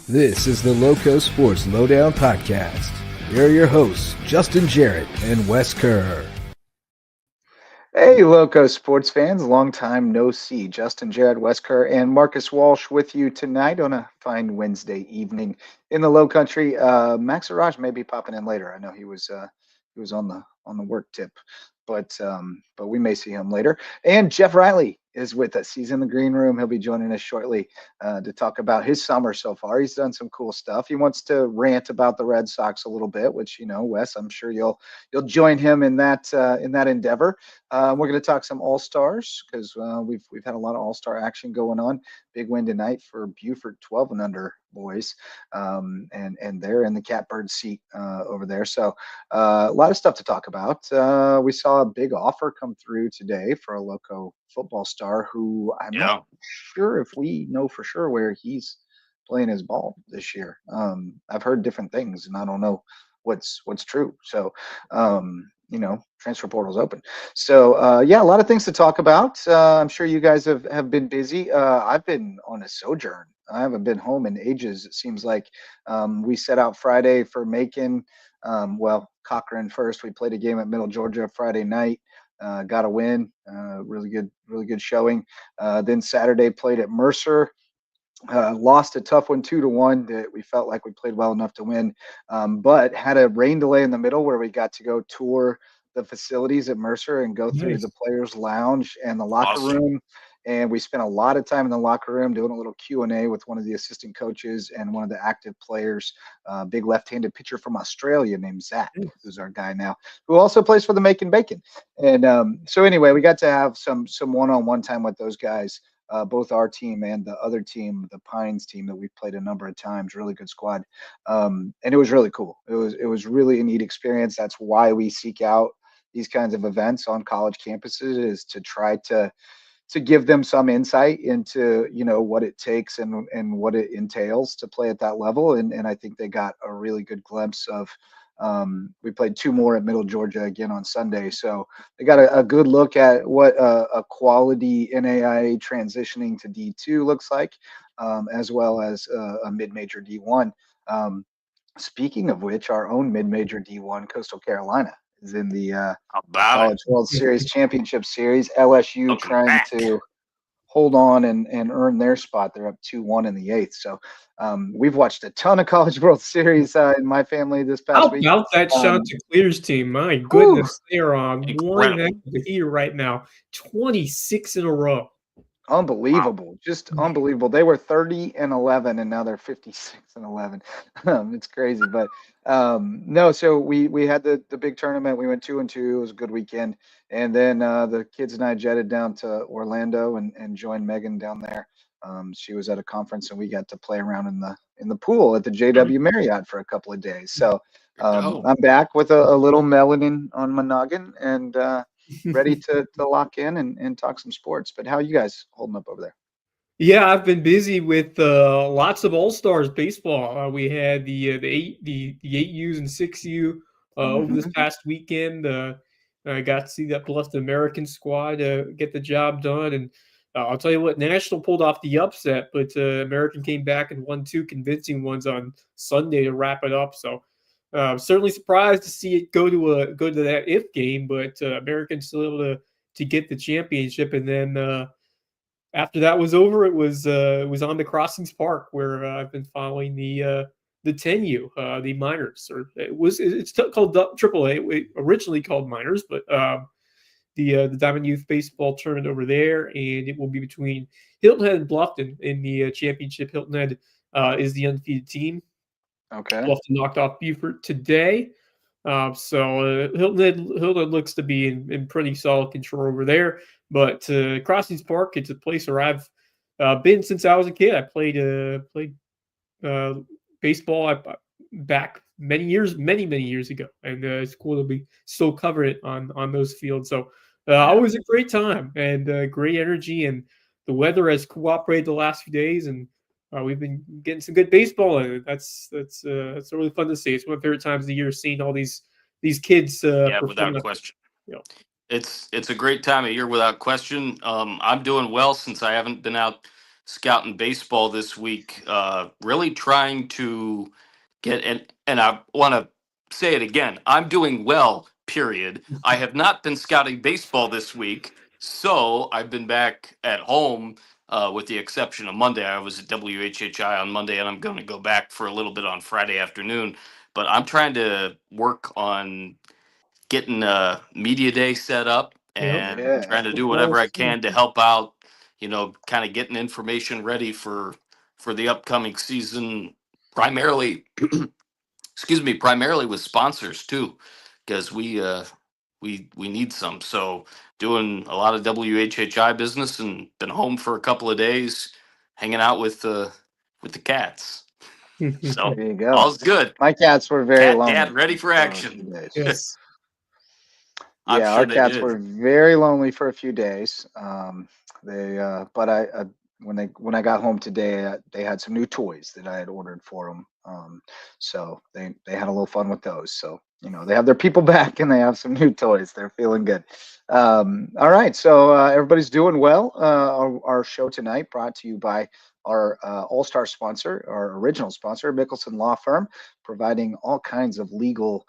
This is the LowcoSports Lowdown podcast. Here are your hosts, Justin Jarrett and Wes Kerr. Hey, Loco sports fans, long time no see. Justin Jarrett, Wes Kerr, and Marcus Walsh with you tonight on a fine Wednesday evening in the Low Country. Max Arraj may be popping in later. I know he was on the work tip, but we may see him later. And Jeff Riley is with us. He's in the green room. He'll be joining us shortly to talk about his summer so far. He's done some cool stuff. He wants to rant about the Red Sox a little bit, which Wes, I'm sure you'll join him in that endeavor. We're going to talk some All-Stars because we've had a lot of All-Star action going on. Big win tonight for Buford 12 and under boys, and they're in the catbird seat over there. So a lot of stuff to talk about. We saw a big offer come through today for a loco football star who I'm not sure if we know for sure where he's playing his ball this year. I've heard different things, and I don't know what's true. So transfer portal's open. So a lot of things to talk about. I'm sure you guys have been busy. I've been on a sojourn. I haven't been home in ages. It seems like we set out Friday for Macon. Cochran first. We played a game at Middle Georgia Friday night. Got a win. Really good showing. Then Saturday played at Mercer. Lost a tough one 2-1 that we felt like we played well enough to win, but had a rain delay in the middle where we got to go tour the facilities at Mercer and go through the players lounge and the locker room. And we spent a lot of time in the locker room doing a little Q&A with one of the assistant coaches and one of the active players, big left-handed pitcher from Australia named Zach, who's our guy now, who also plays for the Macon Bacon. And so anyway, we got to have some one-on-one time with those guys. Both our team and the other team, the Pines team that we've played a number of times, really good squad. And it was really cool. It was really a neat experience. That's why we seek out these kinds of events on college campuses, is to try to give them some insight into, what it takes and what it entails to play at that level. And I think they got a really good glimpse of, we played two more at Middle Georgia again on Sunday. So they got a good look at what a quality NAIA transitioning to D2 looks like, as well as a mid-major D1. Speaking of which, our own mid-major D1, Coastal Carolina, is in the College World Series Championship Series. LSU trying to hold on and earn their spot. They're up 2-1 in the eighth. So we've watched a ton of College World Series in my family this past week. How about that Chanticleers team? My goodness, they are on one heck of a heater right now. 26 in a row. Unbelievable. Just unbelievable. They were 30-11 and now they're 56-11. It's crazy. But no, so we had the big tournament. We went 2-2. It was a good weekend. And then the kids and I jetted down to Orlando and joined Megan down there. She was at a conference and we got to play around in the pool at the JW Marriott for a couple of days. So I'm back with a little melanin on my noggin and ready to lock in and talk some sports. But how are you guys holding up over there? Yeah, I've been busy with lots of All-Stars baseball. We had the 8Us and 6U over this past weekend. I got to see that Bluffton American squad get the job done. And I'll tell you what, National pulled off the upset, but American came back and won two convincing ones on Sunday to wrap it up. So certainly surprised to see it go to that if game, but American's still able to get the championship. And then after that was over, it was on to Crossings Park, where I've been following the 10U, the minors, or it's called AAA, originally called minors, but the Diamond Youth Baseball tournament over there, and it will be between Hilton Head and Bluffton in the championship. Hilton Head is the undefeated team. Okay. Bluffton knocked off Buford today. So Hilton Head looks to be in pretty solid control over there. But Crossings Park, it's a place where I've been since I was a kid. I played baseball back many years ago, and it's cool to be still covering it on those fields. So always a great time and great energy, and the weather has cooperated the last few days, and we've been getting some good baseball in it. That's really fun to see. It's one of my favorite times of the year, seeing all these kids. Without question. It's a great time of year without question. I'm doing well since I haven't been out scouting baseball this week. Really trying to get and I want to say it again. I'm doing well. Period. I have not been scouting baseball this week, so I've been back at home. With the exception of Monday, I was at WHHI on Monday, and I'm going to go back for a little bit on Friday afternoon. But I'm trying to work on getting a media day set up Yep. and Yeah. trying to do whatever I can to help out, kind of getting information ready for the upcoming season, primarily excuse me, primarily with sponsors too, because we need some. So doing a lot of WHHI business and been home for a couple of days hanging out with the cats. So There you go. all's good. My cats were very Cat dad lonely ready for for a few action. days. Yes. I'm Yeah, sure our they cats did. were very lonely for a few days. But I when I got home today, they had some new toys that I had ordered for them. So they had a little fun with those. So they have their people back and they have some new toys. They're feeling good. All right, so everybody's doing well. Our show tonight brought to you by our all-star sponsor, our original sponsor, Mickelson Law Firm, providing all kinds of legal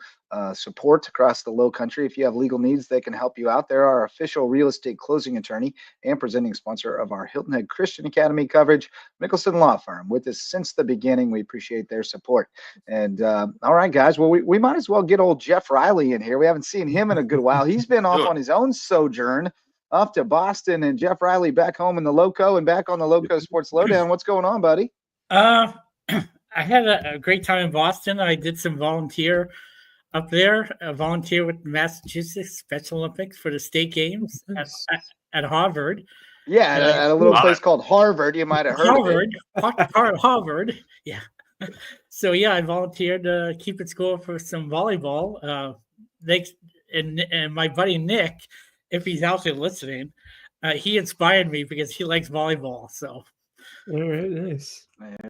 support across the low country. If you have legal needs, they can help you out. They're our official real estate closing attorney and presenting sponsor of our Hilton Head Christian Academy coverage, Mickelson Law Firm. With us since the beginning, we appreciate their support. And all right, guys, well, we might as well get old Jeff Riley in here. We haven't seen him in a good while. He's been off on his own sojourn off to Boston, and Jeff Riley back home in the Loco and back on the Loco Sports Lowdown. What's going on, buddy? I had a great time in Boston. I did some volunteer up there. I volunteer with Massachusetts Special Olympics for the state games at Harvard. Yeah, at a little place called Harvard. You might have heard Harvard, of it. Harvard. Yeah. So yeah, I volunteered to keep it school for some volleyball. And my buddy Nick, if he's out there listening, he inspired me because he likes volleyball. So. All right, nice.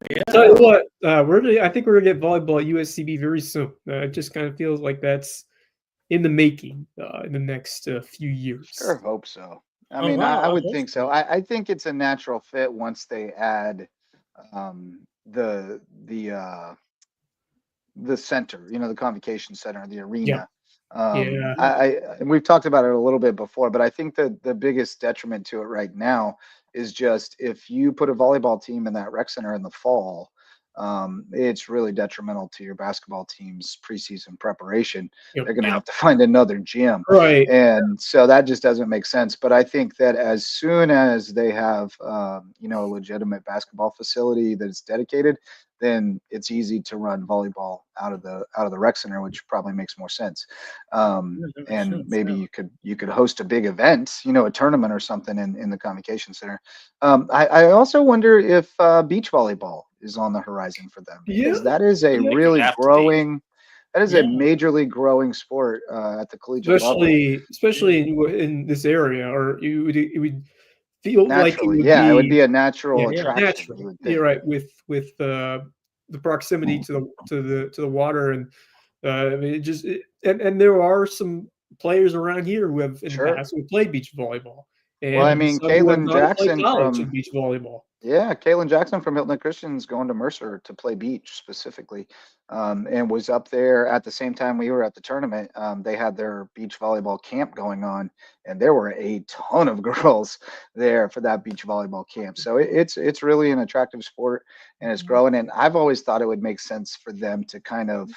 Yeah. Tell you what, I think we're gonna get volleyball at USCB very soon. It just kind of feels like that's in the making in the next few years. Sure, hope so. I Oh, mean, wow, I would that's think so. cool. I think it's a natural fit once they add the center, the convocation center, the arena. And we've talked about it a little bit before, but I think that the biggest detriment to it right now is just if you put a volleyball team in that rec center in the fall, it's really detrimental to your basketball team's preseason preparation. Yep. They're going to have to find another gym. Right. And so that just doesn't make sense. But I think that as soon as they have, a legitimate basketball facility that is dedicated, then it's easy to run volleyball out of the rec center, which probably makes more sense. And maybe you could host a big event, a tournament or something in the convocation center. I also wonder if beach volleyball is on the horizon for them, because that is a really growing. That is a majorly growing sport at the collegiate level. Especially in this area, or it would feel naturally, like it would be a natural attraction. Natural. You would think. You're right, with the proximity to the water, and I mean, and there are some players around here who have in the past who played beach volleyball. And well, I mean, Caitlin Jackson from beach volleyball. Yeah, Caitlin Jackson from Hilton Head Christian's going to Mercer to play beach specifically, and was up there at the same time we were at the tournament. They had their beach volleyball camp going on, and there were a ton of girls there for that beach volleyball camp. So it's really an attractive sport, and it's growing. And I've always thought it would make sense for them to kind of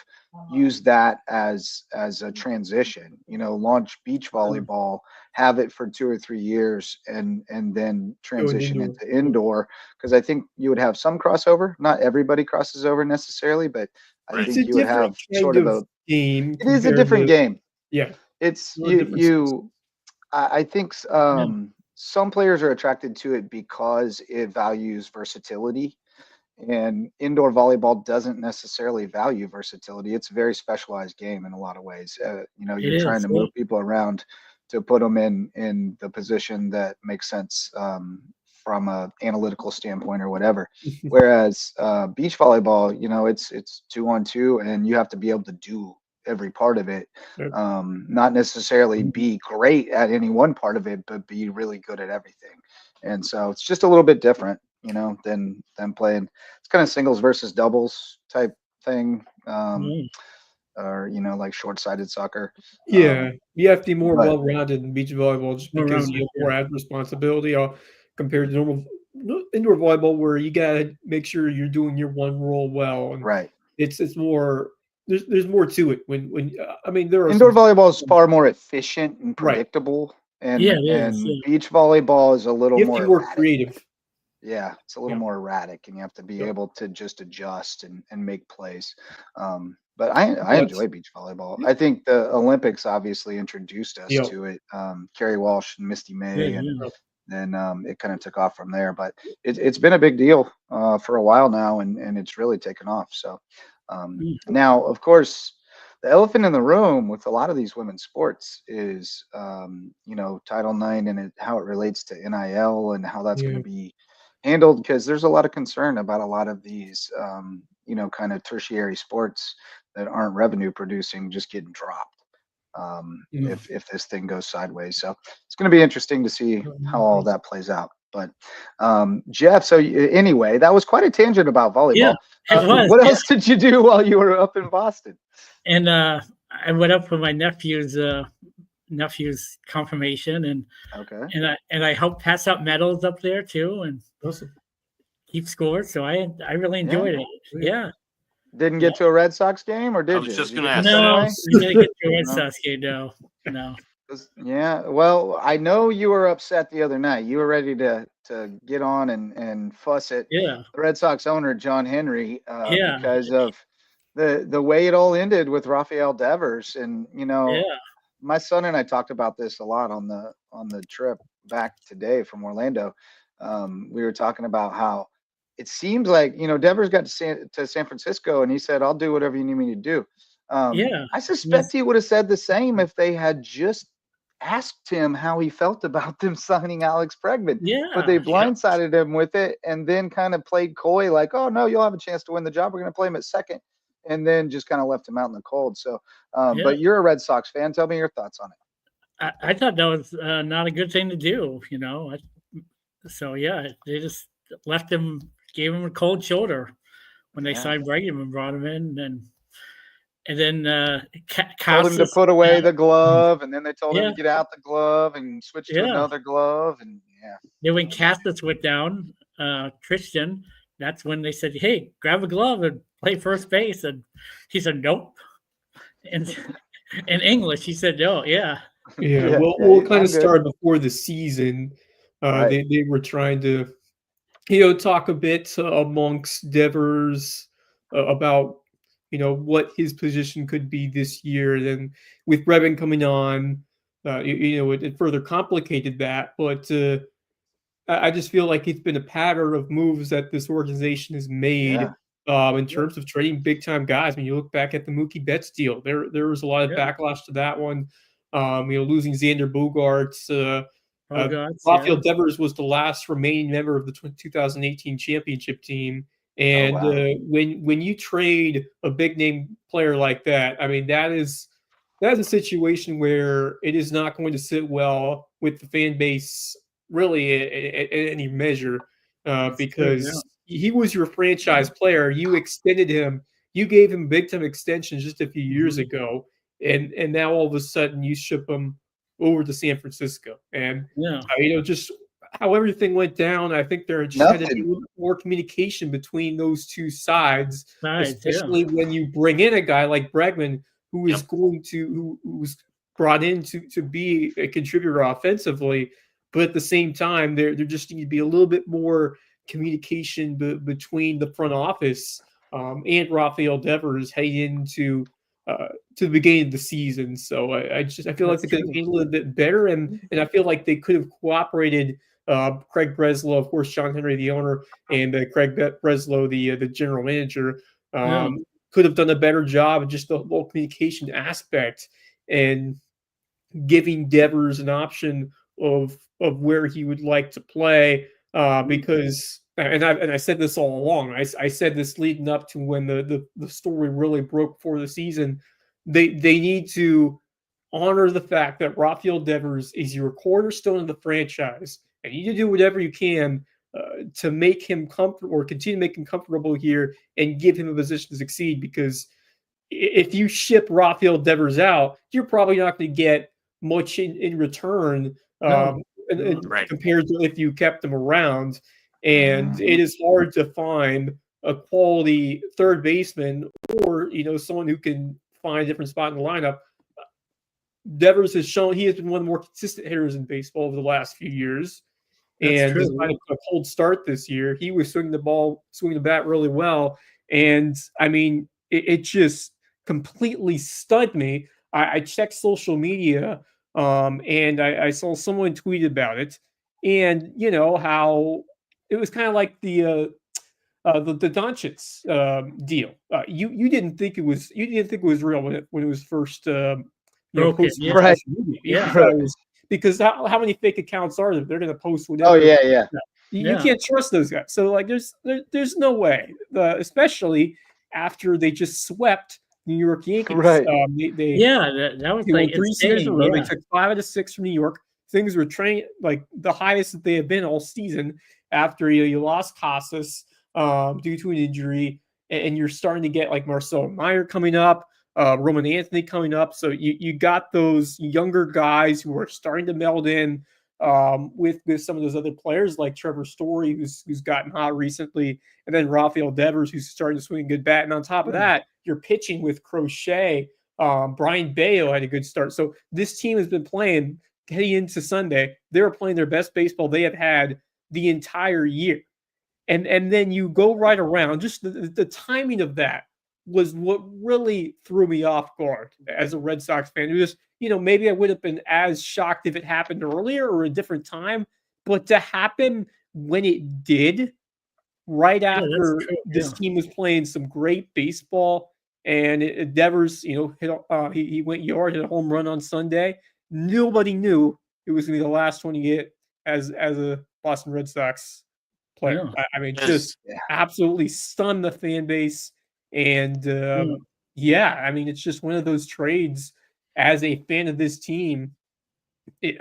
use that as a transition. Launch beach volleyball, have it for 2 or 3 years, and then transition into indoor. Because I think you would have some crossover. Not everybody crosses over necessarily, but I think you would have sort of a game. It is a different game. Yeah, it's you. I think some players are attracted to it because it values versatility, and indoor volleyball doesn't necessarily value versatility. It's a very specialized game in a lot of ways. You're trying to move people around to put them in the position that makes sense from a analytical standpoint or whatever. Whereas beach volleyball, it's 2-on-2, and you have to be able to do every part of it. Not necessarily be great at any one part of it, but be really good at everything. And so it's just a little bit different. than playing. It's kind of singles versus doubles type thing, or like short-sided soccer. Yeah, you have to be more but- well-rounded in beach volleyball just More because you rounded, have more added responsibility compared to normal indoor volleyball, where you gotta make sure you're doing your one role well, and Right. it's more. There's more to it when I mean there are Indoor volleyball is far more efficient and Right. predictable, and Yeah, it is, and yeah. beach volleyball is a little you have to more be more erratic. creative. Yeah, it's a little Yeah. more erratic, and you have to be Yeah. able to just adjust and make plays. But I enjoy beach volleyball. I think the Olympics obviously introduced us Yeah. to it. Kerry Walsh and Misty May, Yeah, and yeah. then it kind of took off from there. But it's been a big deal for a while now, and it's really taken off. So now, of course, the elephant in the room with a lot of these women's sports is Title IX and how it relates to NIL and how that's going Yeah. to be handled, because there's a lot of concern about a lot of these kind of tertiary sports that aren't revenue producing just getting dropped if this thing goes sideways. So it's going to be interesting to see how all that plays out. But Jeff, so anyway, that was quite a tangent about volleyball. Yeah, it was. What else did you do while you were up in Boston? And I went up for my nephew's confirmation, and okay, and I helped pass out medals up there too, and keep score. So I really enjoyed it. Yeah. Didn't get to a Red Sox game, or did you? I was just Did going you to get ask. No, Fenway? I didn't get to a Red No. Sox game. No. Yeah, well, I know you were upset the other night. You were ready to get on and fuss at Yeah. the Red Sox owner, John Henry, Yeah. because of the way it all ended with Rafael Devers. And Yeah. my son and I talked about this a lot on the trip back today from Orlando. We were talking about how it seems like Devers got to San Francisco, and he said, "I'll do whatever you need me to do." Yeah. I suspect he would have said the same if they had just asked him how he felt about them signing Alex Bregman. Yeah. But they blindsided him with it, and then kind of played coy, like, "Oh no, you'll have a chance to win the job. We're going to play him at second," and then just kind of left him out in the cold. So, but you're a Red Sox fan. Tell me your thoughts on it. I thought that was not a good thing to do. So yeah, they just left him, gave him a cold shoulder when they signed Bregman and brought him in, and then told him to put away the glove, and then they told him to get out the glove and switch to another glove, and Then when Cassis went down, Tristan, that's when they said, "Hey, grab a glove and play first base," and he said, "Nope." And in English, he said, "No, yeah." Yeah, we'll kind of start before the season. Right. They were trying to, talk a bit amongst Devers about, what his position could be this year. Then with Brevin coming on, it further complicated that. But I just feel like it's been a pattern of moves that this organization has made in terms of trading big time guys. I mean, you look back at the Mookie Betts deal. There was a lot of backlash to that one. Losing Xander Bogaerts. Rafael Devers was the last remaining member of the 2018 championship team. And when you trade a big name player like that, I mean, that is a situation where it is not going to sit well with the fan base, really, at any measure, because he was your franchise player. You extended him. You gave him a big time extension just a few years ago, and now all of a sudden you ship him over to San Francisco. And just how everything went down, I think there just had to be a little more communication between those two sides, especially when you bring in a guy like Bregman, who is who was brought in to be a contributor offensively, but at the same time, there just need to be a little bit more communication between the front office and Rafael Devers heading into to the beginning of the season. So I feel like they could have handled it a bit better, and I feel like they could have cooperated. Craig Breslow, of course, John Henry, the owner, and Craig Breslow, the general manager, could have done a better job of just the whole communication aspect and giving Devers an option of where he would like to play. Because and I said this all along. I said this leading up to when the story really broke for the season. They need to honor the fact that Rafael Devers is your cornerstone of the franchise, and you need to do whatever you can to make him comfortable or continue to make him comfortable here and give him a position to succeed. Because if you ship Rafael Devers out, you're probably not going to get much in return compared to if you kept him around. And it is hard to find a quality third baseman or, someone who can find a different spot in the lineup. Devers has shown he has been one of the more consistent hitters in baseball over the last few years. And despite a cold start this year, he was swinging the bat really well. And I mean, it just completely stunned me. I checked social media, and I saw someone tweet about it, and how it was kind of like the Doncic deal. You didn't think it was real when it was first posted. Right. Yeah. Because how many fake accounts are there? They're going to post whatever. Oh yeah. You can't trust those guys. So like, there's no way. Especially after they just swept New York Yankees. Right. That was like 3 series in a row. They took 5 out of 6 from New York. Things were like the highest that they have been all season. After you lost Casas due to an injury, and you're starting to get like Marcelo Meyer coming up. Roman Anthony coming up. So you got those younger guys who are starting to meld in with some of those other players like Trevor Story, who's gotten hot recently, and then Rafael Devers, who's starting to swing a good bat. And on top of that, you're pitching with Crochet. Brian Bayo had a good start. So this team has been playing heading into Sunday. They were playing their best baseball they have had the entire year. And then you go right around. Just the timing of that was what really threw me off guard as a Red Sox fan. It was, maybe I would have been as shocked if it happened earlier or a different time, but to happen when it did, right after this team was playing some great baseball, and Devers, he went yard, hit a home run on Sunday. Nobody knew it was going to be the last one you get as a Boston Red Sox player. I mean, just absolutely stunned the fan base. And I mean, it's just one of those trades. As a fan of this team, it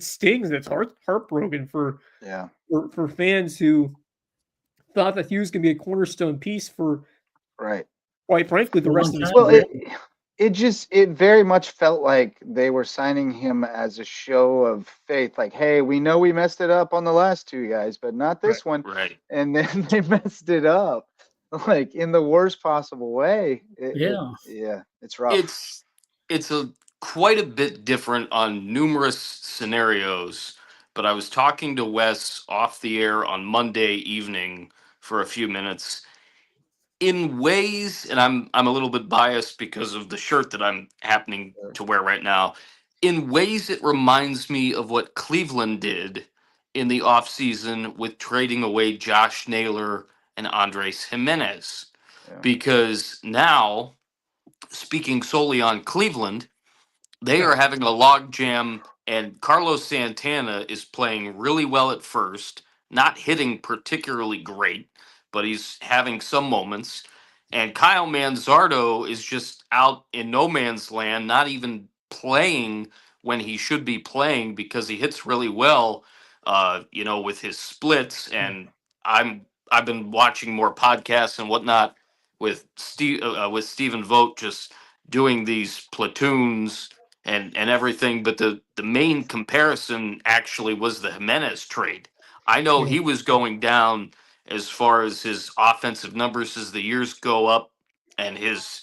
stings. It's heartbroken for fans who thought that he was going to be a cornerstone piece for, quite frankly, the rest of his career. It very much felt like they were signing him as a show of faith. Like, hey, we know we messed it up on the last 2 guys, but not this one. Right. And then they messed it up, like in the worst possible way. It's rough. It's quite a bit different on numerous scenarios. But I was talking to Wes off the air on Monday evening for a few minutes. In ways, and I'm a little bit biased because of the shirt that I'm happening to wear right now. In ways, it reminds me of what Cleveland did in the offseason with trading away Josh Naylor and Andres Jimenez. Because now, speaking solely on Cleveland, they are having a logjam, and Carlos Santana is playing really well at first, not hitting particularly great, but he's having some moments. And Kyle Manzardo is just out in no man's land, not even playing when he should be playing because he hits really well, with his splits. And I've been watching more podcasts and whatnot with Stephen Vogt, just doing these platoons and everything. But the main comparison actually was the Jimenez trade. I know he was going down as far as his offensive numbers as the years go up, and his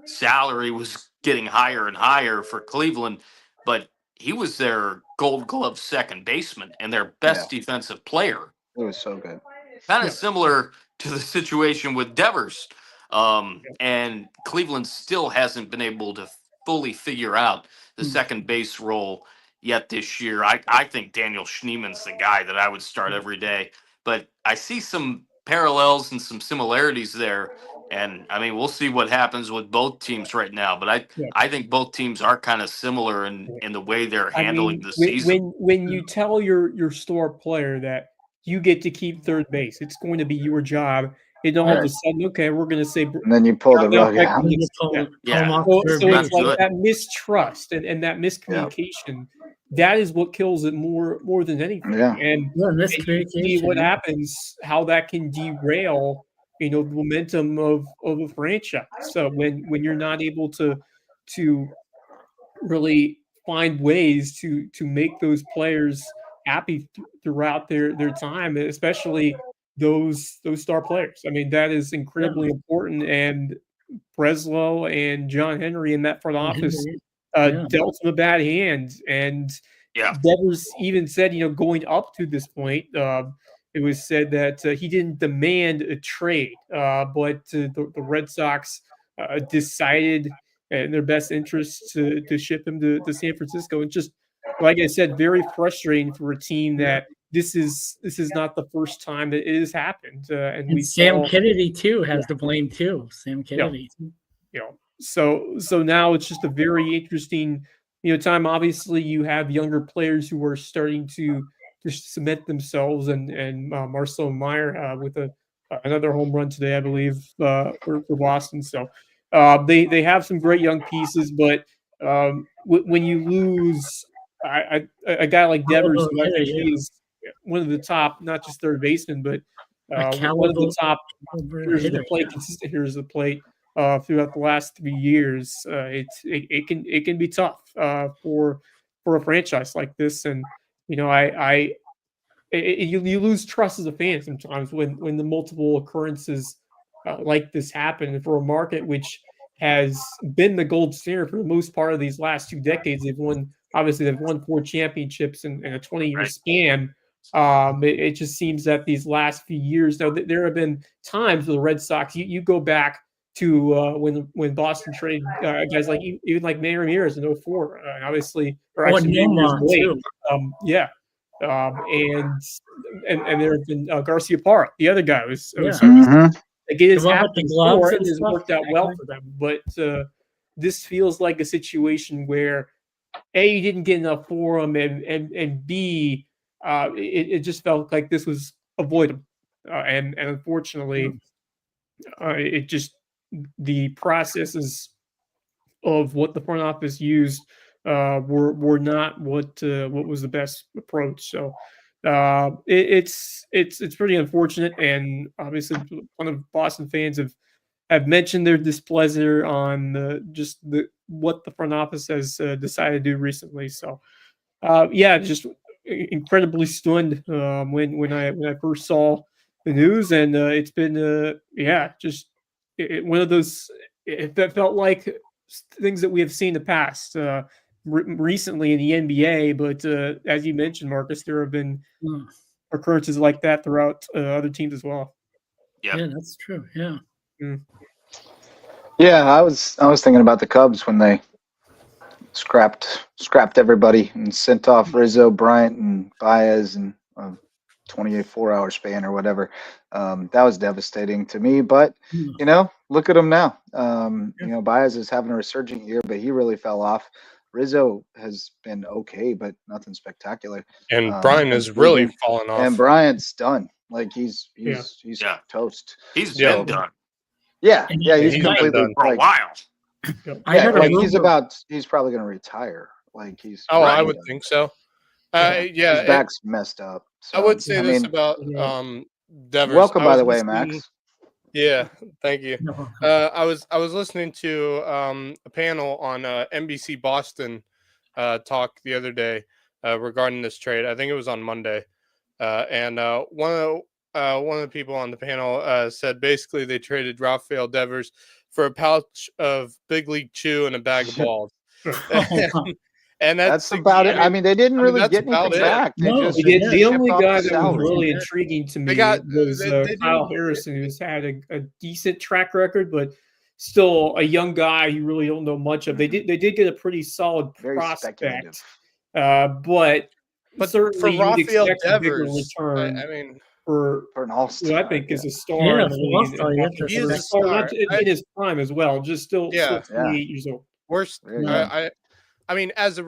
salary was getting higher and higher for Cleveland, but he was their Gold Glove second baseman and their best defensive player. It was so good. Kind of similar to the situation with Devers. And Cleveland still hasn't been able to fully figure out the second base role yet this year. I think Daniel Schneeman's the guy that I would start every day. But I see some parallels and some similarities there. And, I mean, we'll see what happens with both teams right now. But I think both teams are kind of similar in the way they're handling the season. When you tell your star player that you get to keep third base, it's going to be your job. And all of a sudden, okay, we're going to say... And then you pull the rug out. So it's like that mistrust and that miscommunication that is what kills it more than anything. Yeah. And you see what happens, how that can derail, the momentum of a franchise. So when you're not able to really find ways to make those players happy throughout their time, especially those star players. I mean, that is incredibly important. And Breslow and John Henry in that front office dealt him a bad hand. And Devers even said, going up to this point, it was said that he didn't demand a trade, but the Red Sox decided in their best interest to ship him to San Francisco. And just, like I said, very frustrating for a team that this is not the first time that it has happened. And Sam Kennedy too has to blame too. Sam Kennedy. So now it's just a very interesting, time. Obviously, you have younger players who are starting to just cement themselves, and Marcelo Meyer with another home run today, I believe, for Boston. So they have some great young pieces, but when you lose a guy like Devers, who I think is one of the top, not just third baseman, but one of the top hitters of the plate, consistent hitters of the plate throughout the last 3 years, it can be tough for a franchise like this. And you lose trust as a fan sometimes when the multiple occurrences like this happen. And for a market which has been the gold standard for the most part of these last 2 decades, they've won 4 championships in a 20-year span. It just seems that these last few years, though, there have been times with the Red Sox. You go back to when Boston traded guys like even like Manny Ramirez in 2004, and obviously, or actually and there have been Garcia Parra, the other guy was get his happened before, and it's worked out well for them. But this feels like a situation where A, you didn't get enough for him, and B, it just felt like this was avoidable, and unfortunately, it just, the processes of what the front office used were not what was the best approach. So it's pretty unfortunate, and obviously, one of Boston fans have mentioned their displeasure on what the front office has decided to do recently. So just incredibly stunned when I first saw the news, and it's been just one of those. That felt like things that we have seen in the past recently in the NBA, but as you mentioned, Marcus, there have been occurrences like that throughout other teams as well. Yeah, that's true. Yeah. Yeah, I was thinking about the Cubs when they scrapped everybody and sent off Rizzo, Bryant, and Baez in a 24-hour span or whatever. That was devastating to me. But look at him now. Baez is having a resurgent year, but he really fell off. Rizzo has been okay, but nothing spectacular. And Brian has really fallen off. And Bryant's done. Like he's toast. He's been done. Yeah, he's completely done for a while. He's probably going to retire. Like he's. Oh, I would think so. His back's messed up. So, I would say this about Devers. Welcome, by the way, Max. Yeah, thank you. I was listening to a panel on NBC Boston talk the other day regarding this trade. I think it was on Monday, and one of the people on the panel said basically they traded Rafael Devers for a pouch of Big League Chew and a bag of balls. And that's about it. I mean, they didn't really get anything back. The only guy that was really intriguing to me was Kyle Harrison, who's had a decent track record, but still a young guy you really don't know much of. They did get a pretty solid prospect, but certainly for Rafael Devers, return. I mean, for an all-star, I think is a star. He's a star in his prime as well. Just still 28 years old. I mean, as a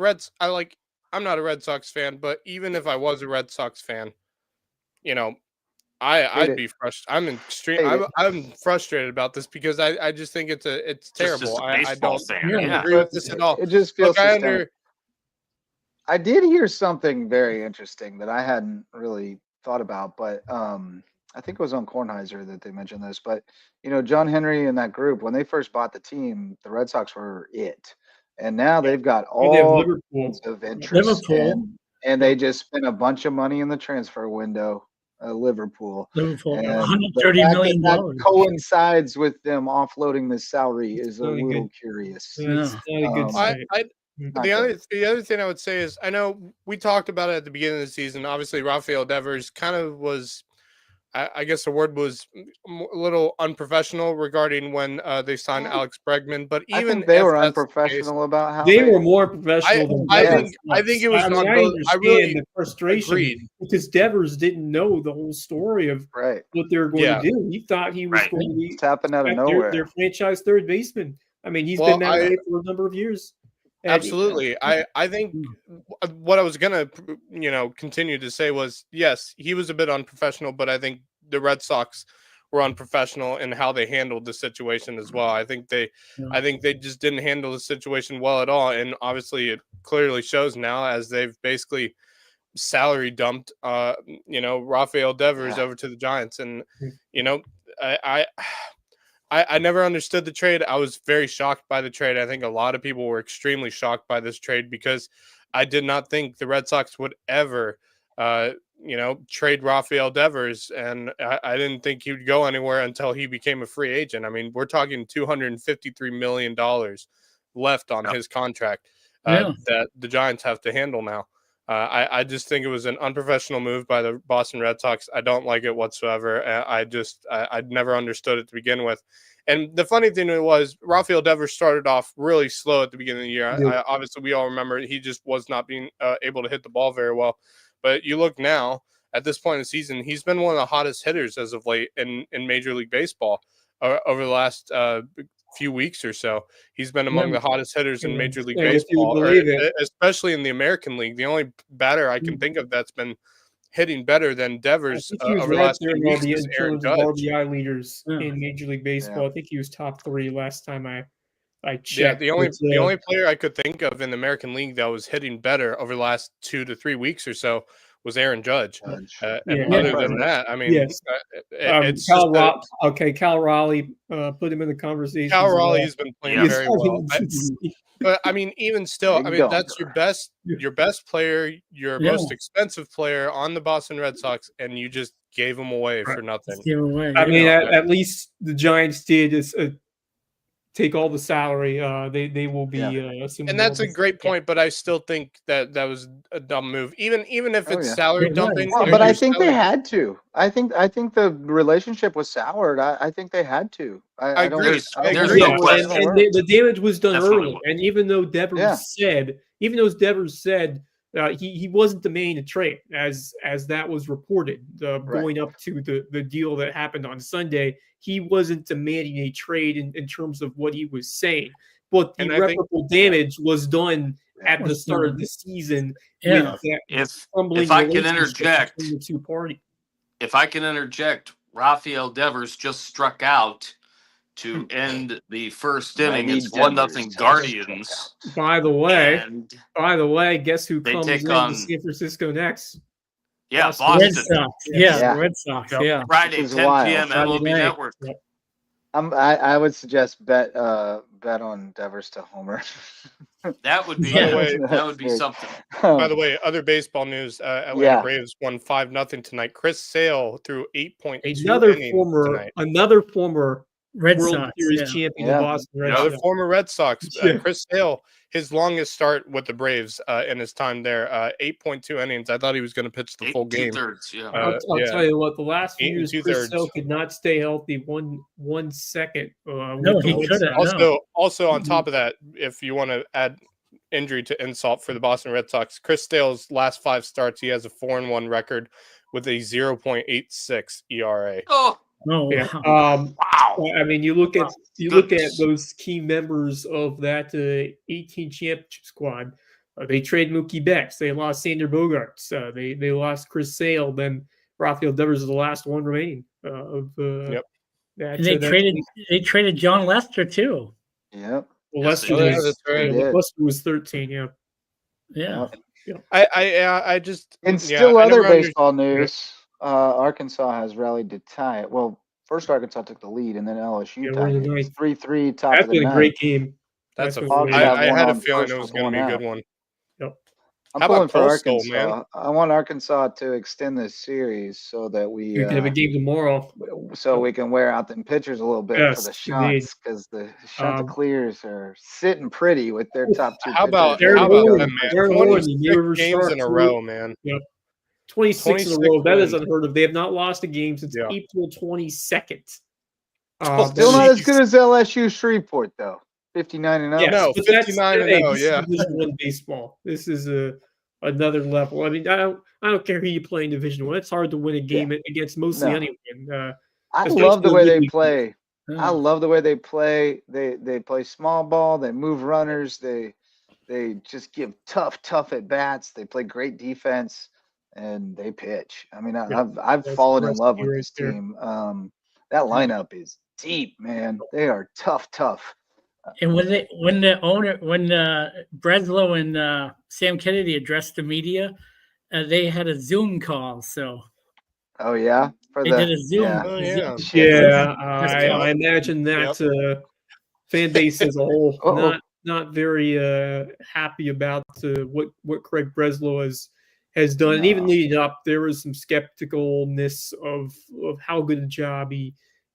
I'm not a Red Sox fan, but even if I was a Red Sox fan, I'd be frustrated. I'm frustrated about this because I just think it's terrible. I don't agree with this at all. It just feels I did hear something very interesting that I hadn't really thought about, but I think it was on Kornheiser that they mentioned this. But John Henry and that group, when they first bought the team, the Red Sox were it, and now they've got They have all Liverpool. kinds of interest, and they just spent a bunch of money in the transfer window. Liverpool, Liverpool, and $130 million. That coincides with them offloading this salary is a really little good. curious. It's not a good sight. The other thing I would say is, I know we talked about it at the beginning of the season. Obviously, Rafael Devers kind of was, I guess the word was a little unprofessional regarding when they signed Alex Bregman. But even I think they were unprofessional about how they were more professional than Devers. I think it was I on mean, both. I understand the frustration agreed. because Devers didn't know the whole story of what they were going to do. He thought he was going to be tapping out of nowhere. Their franchise third baseman. I mean, he's been that way for a number of years. Absolutely. I think what I was going to, continue to say was, yes, he was a bit unprofessional, but I think the Red Sox were unprofessional in how they handled the situation as well. I think they just didn't handle the situation well at all. And obviously it clearly shows now as they've basically salary dumped, Rafael Devers over to the Giants. And, I never understood the trade. I was very shocked by the trade. I think a lot of people were extremely shocked by this trade because I did not think the Red Sox would ever, trade Rafael Devers. And I didn't think he would go anywhere until he became a free agent. I mean, we're talking $253 million left on his contract that the Giants have to handle now. I just think it was an unprofessional move by the Boston Red Sox. I don't like it whatsoever. I'd never understood it to begin with. And the funny thing was, Rafael Devers started off really slow at the beginning of the year. Obviously, we all remember he just was not being able to hit the ball very well. But you look now, at this point in the season, he's been one of the hottest hitters as of late in Major League Baseball over the last few weeks or so. He's been among the hottest hitters in Major League Baseball, especially in the American League. The only batter I can think of that's been hitting better than Devers over the last few weeks is Aaron Judge. RBI leaders in Major League Baseball. I think he was top 3 last time I checked. Yeah, the only player I could think of in the American League that was hitting better over the last 2 to 3 weeks or so was Aaron Judge. And other than that, I mean, it's Cal Raleigh, put him in the conversation. Cal Raleigh's been playing very well. But I mean, even still, that's your best player, your most expensive player on the Boston Red Sox, and you just gave him away for nothing. I mean, at least the Giants did take all the salary. They will be and that's a great point, but I still think that was a dumb move, even if it's salary dumping. Well, but I think they had to. I think the relationship was soured. I think they had to. I agree. There's no question. And the damage was done early. And even though Devers said he wasn't demanding a trade, as that was reported going up to the deal that happened on Sunday. He wasn't demanding a trade in terms of what he was saying. But the irreparable damage was done at the start of the season. If I can interject, the two parties. If I can interject, Rafael Devers just struck out to end the first inning. It's 1-0 Guardians. By the way, guess who comes in to San Francisco next? Yeah, Boston. Red Sox. Red Sox. Yeah. Friday, 10 p.m. MLB Network. I would suggest bet on Devers to homer. That would be something. By the way, other baseball news: Atlanta Braves won 5-0 tonight. Chris Sale threw 8.2 another former Red World Sox Series champion, the Boston Red Sox. Another former Red Sox. Chris Sale, his longest start with the Braves in his time there, 8.2 innings. I thought he was going to pitch the full game. I'll tell you what, the last few years, Chris Sale could not stay healthy 1 second. No, he couldn't. Also, on top of that, if you want to add injury to insult for the Boston Red Sox, Chris Sale's last 5 starts, he has a 4-1 record with a 0.86 ERA. Oh, yeah. Wow. I mean, you look at those key members of that 18 championship squad. They trade Mookie Betts. They lost Sander Bogarts. They lost Chris Sale. Then Rafael Devers is the last one remaining. They traded John Lester too. Yep. Well, Lester was 13. Yeah. I just And yeah, still I other never baseball understood- news, Arkansas has rallied to tie it. Well, first Arkansas took the lead, and then LSU Yeah, we're tied in the it. It's ninth. 3-3, top That's of the been a ninth. great game. That's a. Hogs really have I one had a on feeling first it was with going to one be a out. good one. Yep. I'm How pulling about for Coastal, Arkansas. man? I want Arkansas to extend this series so that we You can have a game tomorrow. we can wear out them pitchers a little bit for the Yes, indeed. shunts, because the Chanticleers are sitting pretty with their top two How pitchers. about Jared how about Horn, them, man? Jared Horn, 26 the River games Sharks in a were- row, man. Yep. 26 in a 26 row. That is wins. unheard of. They have not lost a game since Yeah. April 22nd. Still not as good as LSU Shreveport though. 59-0. Yes, No, but that's 59-0, this is yeah. Division One baseball. This is another level. I mean, I don't care who you play in Division One. It's hard to win a game against mostly No. anyone. I especially love the the way they midweek play. Yeah. I love the way they play. They play small ball. They move runners. They just give tough at bats. They play great defense, and they pitch. I mean, Yeah, I've that's fallen the in love recipe with right this there. team. That lineup is deep, man. They are tough. And when Breslow and Sam Kennedy addressed the media, they had a Zoom call. So Oh yeah, they did a Zoom. yeah. Oh, yeah. Yeah, Just I imagine that fan base as a whole Uh-oh. not very happy about what Craig Breslow has done. And even No. leading up, there was some skepticalness of how good a job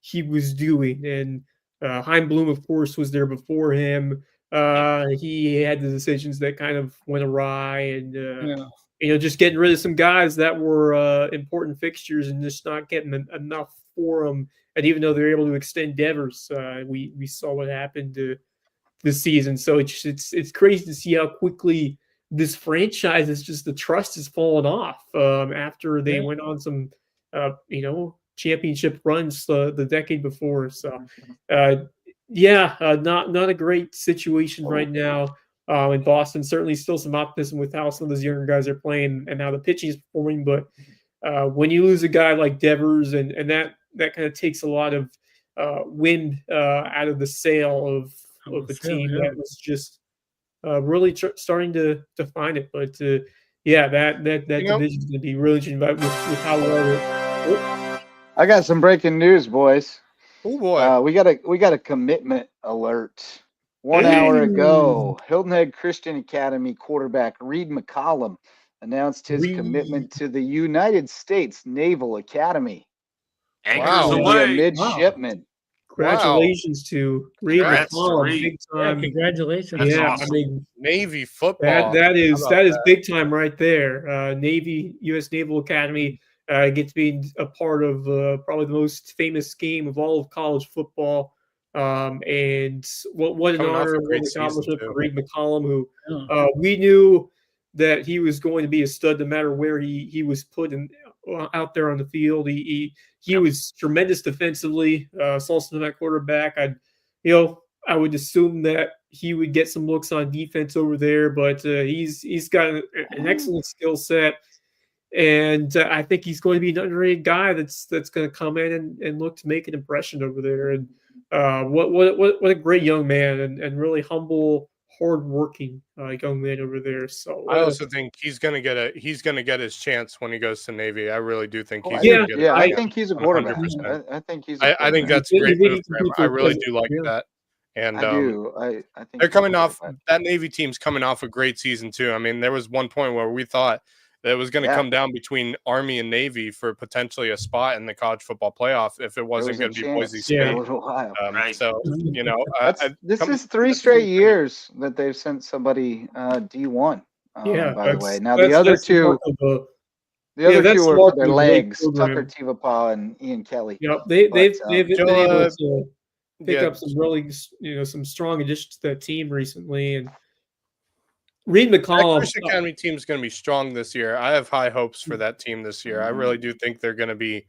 he was doing. And Heim Bloom, of course, was there before him. He had the decisions that kind of went awry, and just getting rid of some guys that were important fixtures and just not getting enough for them. And even though they're able to extend Devers, we saw what happened this season. So it's crazy to see how quickly this franchise is just the trust has fallen off after they went on some championship runs the decade before. So not a great situation right now. In Boston, certainly still some optimism with how some of those younger guys are playing and how the pitching is performing. But when you lose a guy like Devers, and that kind of takes a lot of wind out of the sail of the team that was just really starting to find it. But that division is going to be really interesting with how well. I got some breaking news, boys. Oh boy, we got a commitment alert. 1 hour ago, Hilton Head Christian Academy quarterback Reed McCollum announced his commitment to the United States Naval Academy. Anchors Be a away. midshipman. Congratulations to Reed Congrats to McCollum, Reed. big Yeah, time. congratulations. That's Yeah, awesome. I mean Navy football. that is How about big time right there. Navy, U.S. Naval Academy gets to be a part of probably the most famous game of all of college football. And what an Coming off honor, a what great an season, accomplishment too. for Reed McCollum, who Yeah. we knew that he was going to be a stud no matter where he was put out there on the field. He was tremendous defensively. Saw some of that quarterback. I would assume that he would get some looks on defense over there, but he's got an excellent skill set. And I think he's going to be an underrated guy that's going to come in and look to make an impression over there. And what a great young man and really humble, hardworking young man over there. So I also think he's gonna get his chance when he goes to Navy. I really do think he's Yeah, gonna get Yeah, a I chance, think he's a quarterback. 100%. I think he's. I think that's a You great think he move can for him. compete for I the really do president, like yeah. that. And I do. I think they're coming off quarterback. that Navy team's coming off a great season too. I mean, there was one point where we thought that it was going to come down between Army and Navy for potentially a spot in the college football playoff if it wasn't going to be Boise State. Yeah. A little while. Right. So This is 3 straight years that they've sent somebody D1. By the way, now the other two were for their legs, Tucker Tivapau and Ian Kelly. Yep, they've been able to pick yeah. up some really some strong additions to that team recently. And Reed That McCollum, Christian Academy team is going to be strong this year. I have high hopes for that team this year. I really do think they're going to be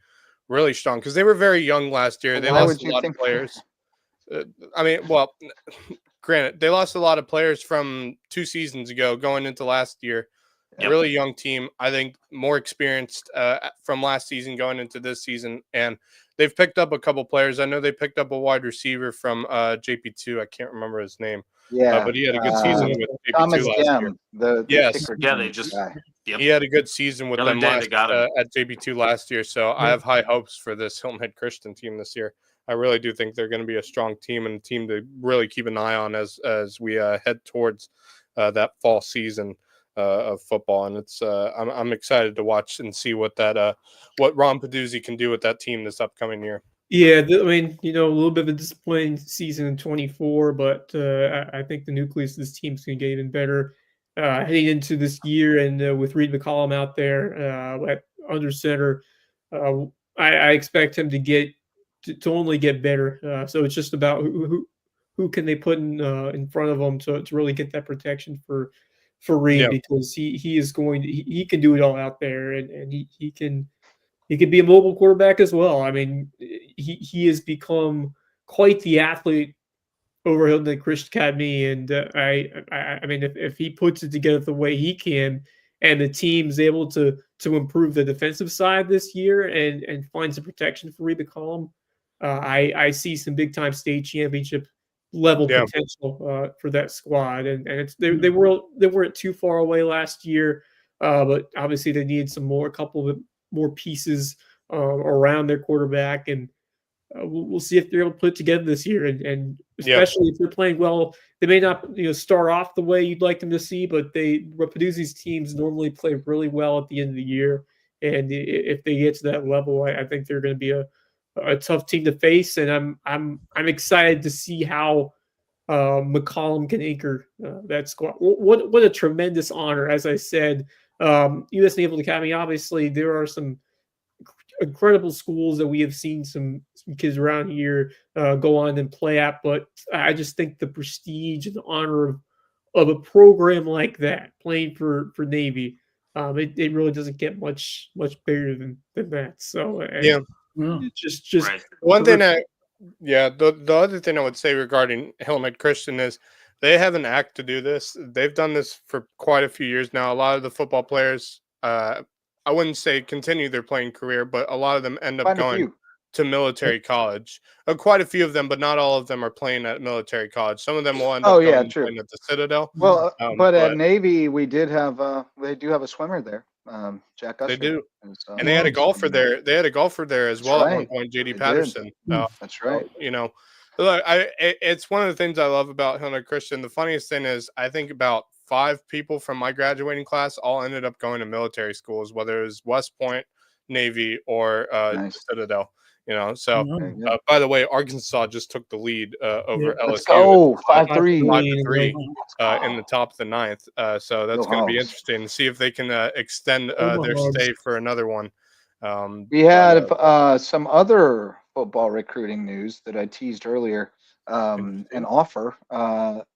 really strong because they were very young last year. They lost a lot of players. Granted, they lost a lot of players from 2 seasons ago going into last year. Yep. Really young team. I think more experienced from last season going into this season. And they've picked up a couple players. I know they picked up a wide receiver from JP2. I can't remember his name. Yeah, but he had a good season with JP2 Thomas last year. Gem, the Yes. kicker Yeah, team they just guy. yep. He had a good season with The other them day last they got him. at JP2 last year, so I have high hopes for this Hilton Head Christian team this year. I really do think they're going to be a strong team and a team to really keep an eye on as we head towards that fall season of football. And it's I'm excited to watch and see what what Ron Peduzzi can do with that team this upcoming year. Yeah, I mean, a little bit of a disappointing season in 24, but I think the nucleus of this team's going to get even better heading into this year. And with Reed McCollum out there at under center, I expect him to get to only get better. So it's just about who can they put in front of him to really get that protection for Reed, because he is going to he can do it all out there, and he can. He could be a mobile quarterback as well. I mean, he has become quite the athlete over at the Christian Academy, and I mean, if he puts it together the way he can, and the team's able to improve the defensive side this year and find some protection for Reed McCollum, I see some big time state championship level potential for that squad, and it's they weren't too far away last year, but obviously they needed a couple of more pieces around their quarterback, and we'll see if they're able to put it together this year. And especially if they're playing well, they may not start off the way you'd like them to see, but Peduzzi's teams normally play really well at the end of the year, and if they get to that level, I think they're going to be a tough team to face, and I'm excited to see how McCollum can anchor that squad. What a tremendous honor! As I said, U.S. Naval Academy. Obviously, there are some incredible schools that we have seen some kids around here go on and play at, but I just think the prestige and the honor of a program like that playing for Navy, it really doesn't get much bigger than that. So just Right. One thing the other thing I would say regarding Hilton Head Christian is they have an act to do this. They've done this for quite a few years now. A lot of the football players, I wouldn't say continue their playing career, but a lot of them end up going to military college. Quite a few of them, but not all of them are playing at military college. Some of them will end up playing at the Citadel. Well, but at Navy, we did have they do have a swimmer there, Jack Usher. They do, and they had a golfer there. They had a golfer there as well at one point, JD Patterson. That's right. Look, it's one of the things I love about Hilton Head Christian. The funniest thing is, I think about 5 people from my graduating class all ended up going to military schools, whether it was West Point, Navy, or Citadel. So by the way, Arkansas just took the lead over LSU. Let's go 5-3 in the top of the 9th. So that's going to be interesting to see if they can extend their stay for another one. We had some other football recruiting news that I teased earlier. An offer,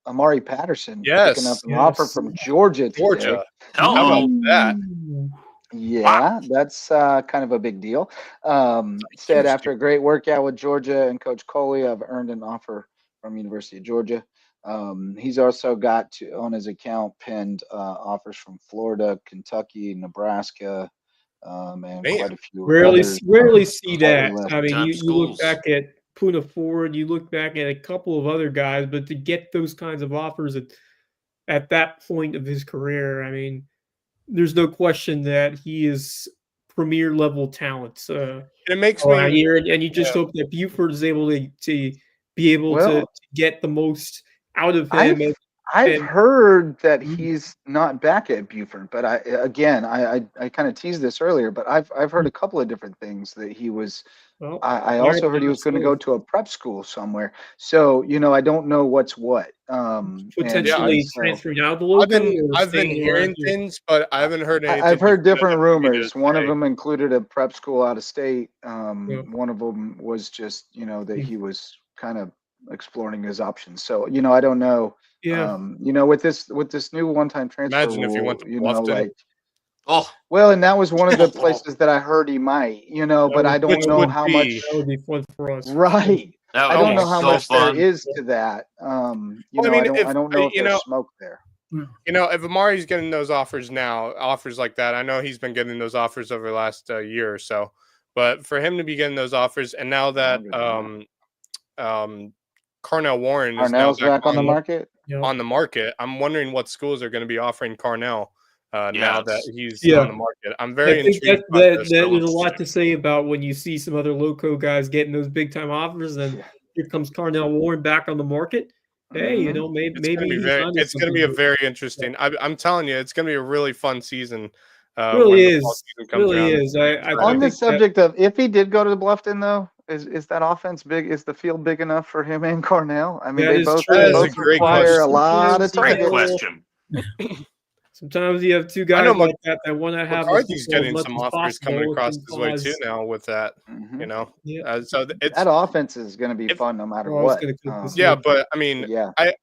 Amari Patterson picking up an offer from Georgia today. How about that? Yeah, that's kind of a big deal. Said after a great workout with Georgia and Coach Coley, I've earned an offer from University of Georgia. He's also got on his account pinned offers from Florida, Kentucky, Nebraska, and quite a few. Rarely see that. I mean, you look back at Puna Ford, you look back at a couple of other guys, but to get those kinds of offers at that point of his career, I mean, there's no question that he is premier level talent. It makes me here, and you just hope that Buford is able to be able to get the most out of him. I've heard that he's not back at Buford, but I kind of teased this earlier, but I've heard a couple of different things that he was. Well, I also heard he was going to go to a prep school somewhere. So I don't know what's what. Potentially transferring out the local. I've been hearing things, but I haven't heard anything. I've heard different rumors. One of them included a prep school out of state. One of them was just that he was kind of exploring his options. So I don't know. Yeah. With this new one-time transfer Imagine rule, if you went to Bluffton. Well, and that was one of the places that I heard he might, but I don't know how much. That would be fun for us. Right. I don't know how much fun. there is to that. I don't know if there's smoke there. If Amari's getting those offers now, offers like that, I know he's been getting those offers over the last year or so. But for him to be getting those offers, and now that Carnell Warren is now back on the market. on the market. I'm wondering what schools are going to be offering Carnell now that he's on the market. I'm very intrigued. There's a lot to say about when you see some other Loco guys getting those big time offers, and here comes Carnell Warren back on the market. Hey, you know, maybe it's going to be a very interesting. I'm telling you, it's going to be a really fun season. Really is. On the subject of if he did go to Bluffton, though, is that offense big? Is the field big enough for him and Carnell? I mean, they both require a lot of time. Great question. Sometimes you have two guys like that want to have. McCarthy's getting some offers coming across his way too now with that. You know, so that offense is going to be fun no matter what. But I mean,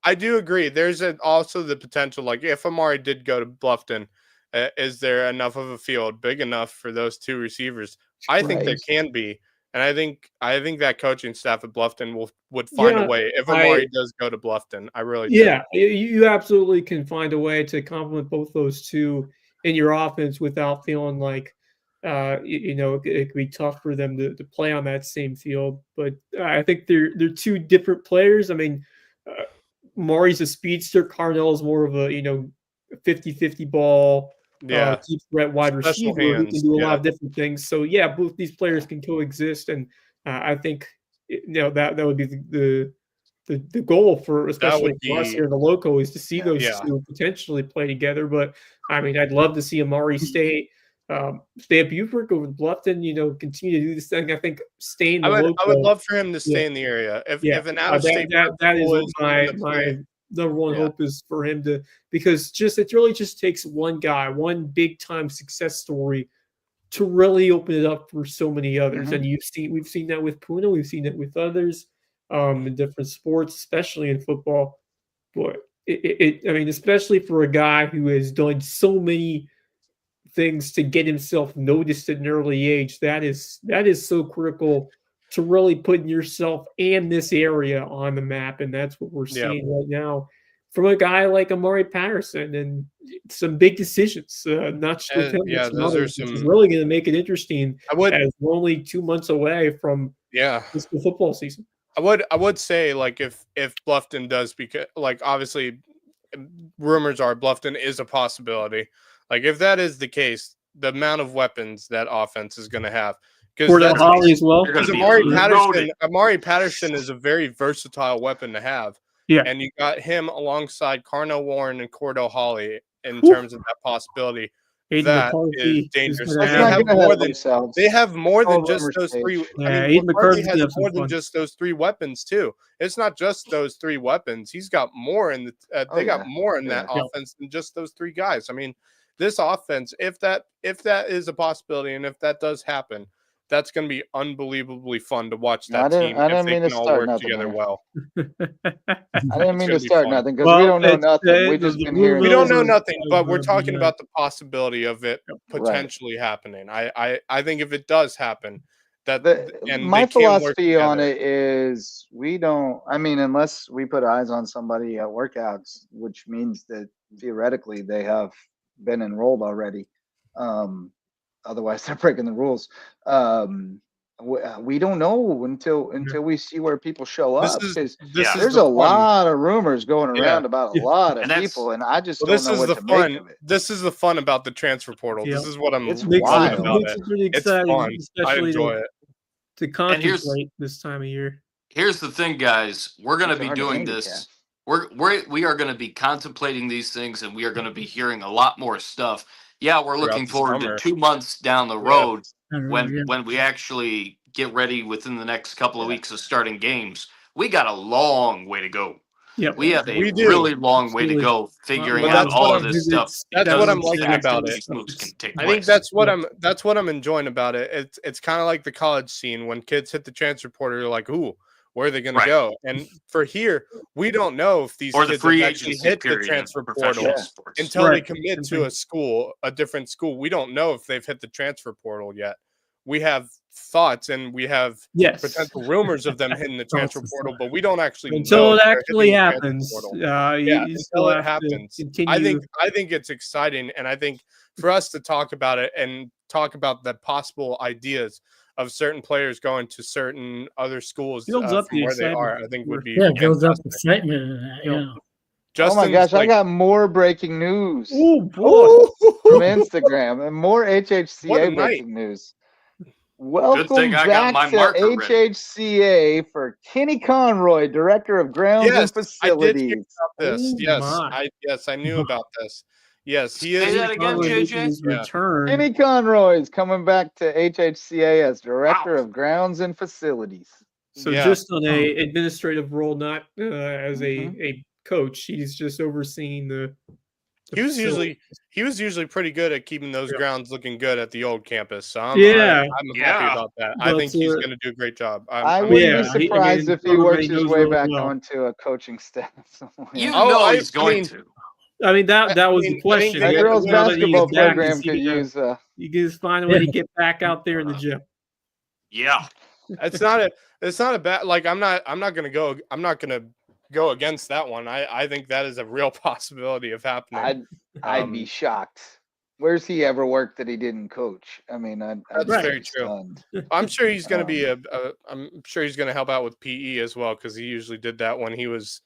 I do agree. There's also the potential, like if Amari did go to Bluffton, is there enough of a field big enough for those two receivers? I think there can be. And I think that coaching staff at Bluffton would find a way if Amari does go to Bluffton. I really do. Yeah, you absolutely can find a way to complement both those two in your offense without feeling like it could be tough for them to play on that same field. But I think they're two different players. I mean, Amari's a speedster. Carnell is more of a 50-50 ball. Deep threat wide receiver who can do a lot of different things. So both these players can coexist, and I think that would be the goal for especially for us here in the Loco is to see those two potentially play together. But I mean, I'd love to see Amari stay at Beaufort over to Bluffton. Continue to do this thing. I think staying. I would love for him to stay in the area. If an out-of-state that is my number one hope is for him to, because it really just takes one guy, one big time success story to really open it up for so many others. And we've seen that with Puna, we've seen it with others in different sports, especially in football. But I mean, especially for a guy who has done so many things to get himself noticed at an early age, that is so critical to really putting yourself and this area on the map. And that's what we're seeing right now from a guy like Amari Patterson, and some big decisions, not just with him, those are some really going to make it interesting as we're only 2 months away from this football season. I would say, like, if Bluffton does, because like obviously rumors are Bluffton is a possibility. Like if that is the case, the amount of weapons that offense is going to have. Because Holly as well. Because Amari Patterson is a very versatile weapon to have. Yeah. And you got him alongside Carnell Warren and Cordell Holly in terms of that possibility. That is dangerous. They have more than just those three. McCarthy has more than just those three weapons too. It's not just those three weapons. He's got more in the. They got more in that offense than just those three guys. I mean, this offense, if that is a possibility, and if that does happen, that's going to be unbelievably fun to watch that team if they can all work together well. I didn't mean to start nothing because we don't know nothing. We just been hearing. We don't know nothing, but we're talking about the possibility of it potentially happening. I think if it does happen, my philosophy on it is we don't. I mean, unless we put eyes on somebody at workouts, which means that theoretically they have been enrolled already. Otherwise, they're breaking the rules. We don't know until we see where people show up. There's a lot of rumors going around about a lot of people, and I just don't know what to make of it. This is the fun about the transfer portal. This is what I'm. It's wild. About it. It's fun. I enjoy it. To contemplate this time of year. Here's the thing, guys. We're going to be doing this. We are going to be contemplating these things, and we are going to be hearing a lot more stuff. Yeah, we're looking forward to 2 months down the road when we actually get ready within the next couple of weeks of starting games. We got a long way to go. Yep. We have a really long way to go figuring out all of this stuff. That's what I'm liking about it. I think that's what I'm enjoying about it. It's kind of like the college scene when kids hit the transfer portal. You're like, ooh, where are they going to go? And for here, we don't know if these kids actually hit the transfer portal until they commit to a different school. We don't know if they've hit the transfer portal yet. We have thoughts and we have potential rumors of them hitting the transfer portal, but we don't actually until it actually happens. Until it happens. I think it's exciting, and I think for us to talk about it and talk about the possible ideas of certain players going to certain other schools from where they are, I think would be builds up excitement. Oh my gosh, I got more breaking news. Oh boy. From Instagram and more HHCA breaking news. Welcome I got back my to marker ready. HHCA for Kenny Conroy, Director of Grounds and Facilities. I did hear about this. Yes, I knew about this. Yes, he is. Say that again, JJ. Return. Kenny Conroy is coming back to HHCA as Director of Grounds and Facilities. So just on a administrative role, not as a coach. He's just overseeing the He was usually pretty good at keeping those grounds looking good at the old campus. So I'm happy about that. I think he's going to do a great job. I wouldn't be surprised if he works his way back onto a coaching staff. He's going to. I mean that was the question. That girls' basketball program could use. You can just find a way to get back out there in the gym. Yeah, it's not a bad. Like I'm not gonna go against that one. I think that is a real possibility of happening. I'd be shocked. Where's he ever worked that he didn't coach? I mean, that's very true. I'm sure he's going to be I'm sure he's going to help out with PE as well, because he usually did that when he was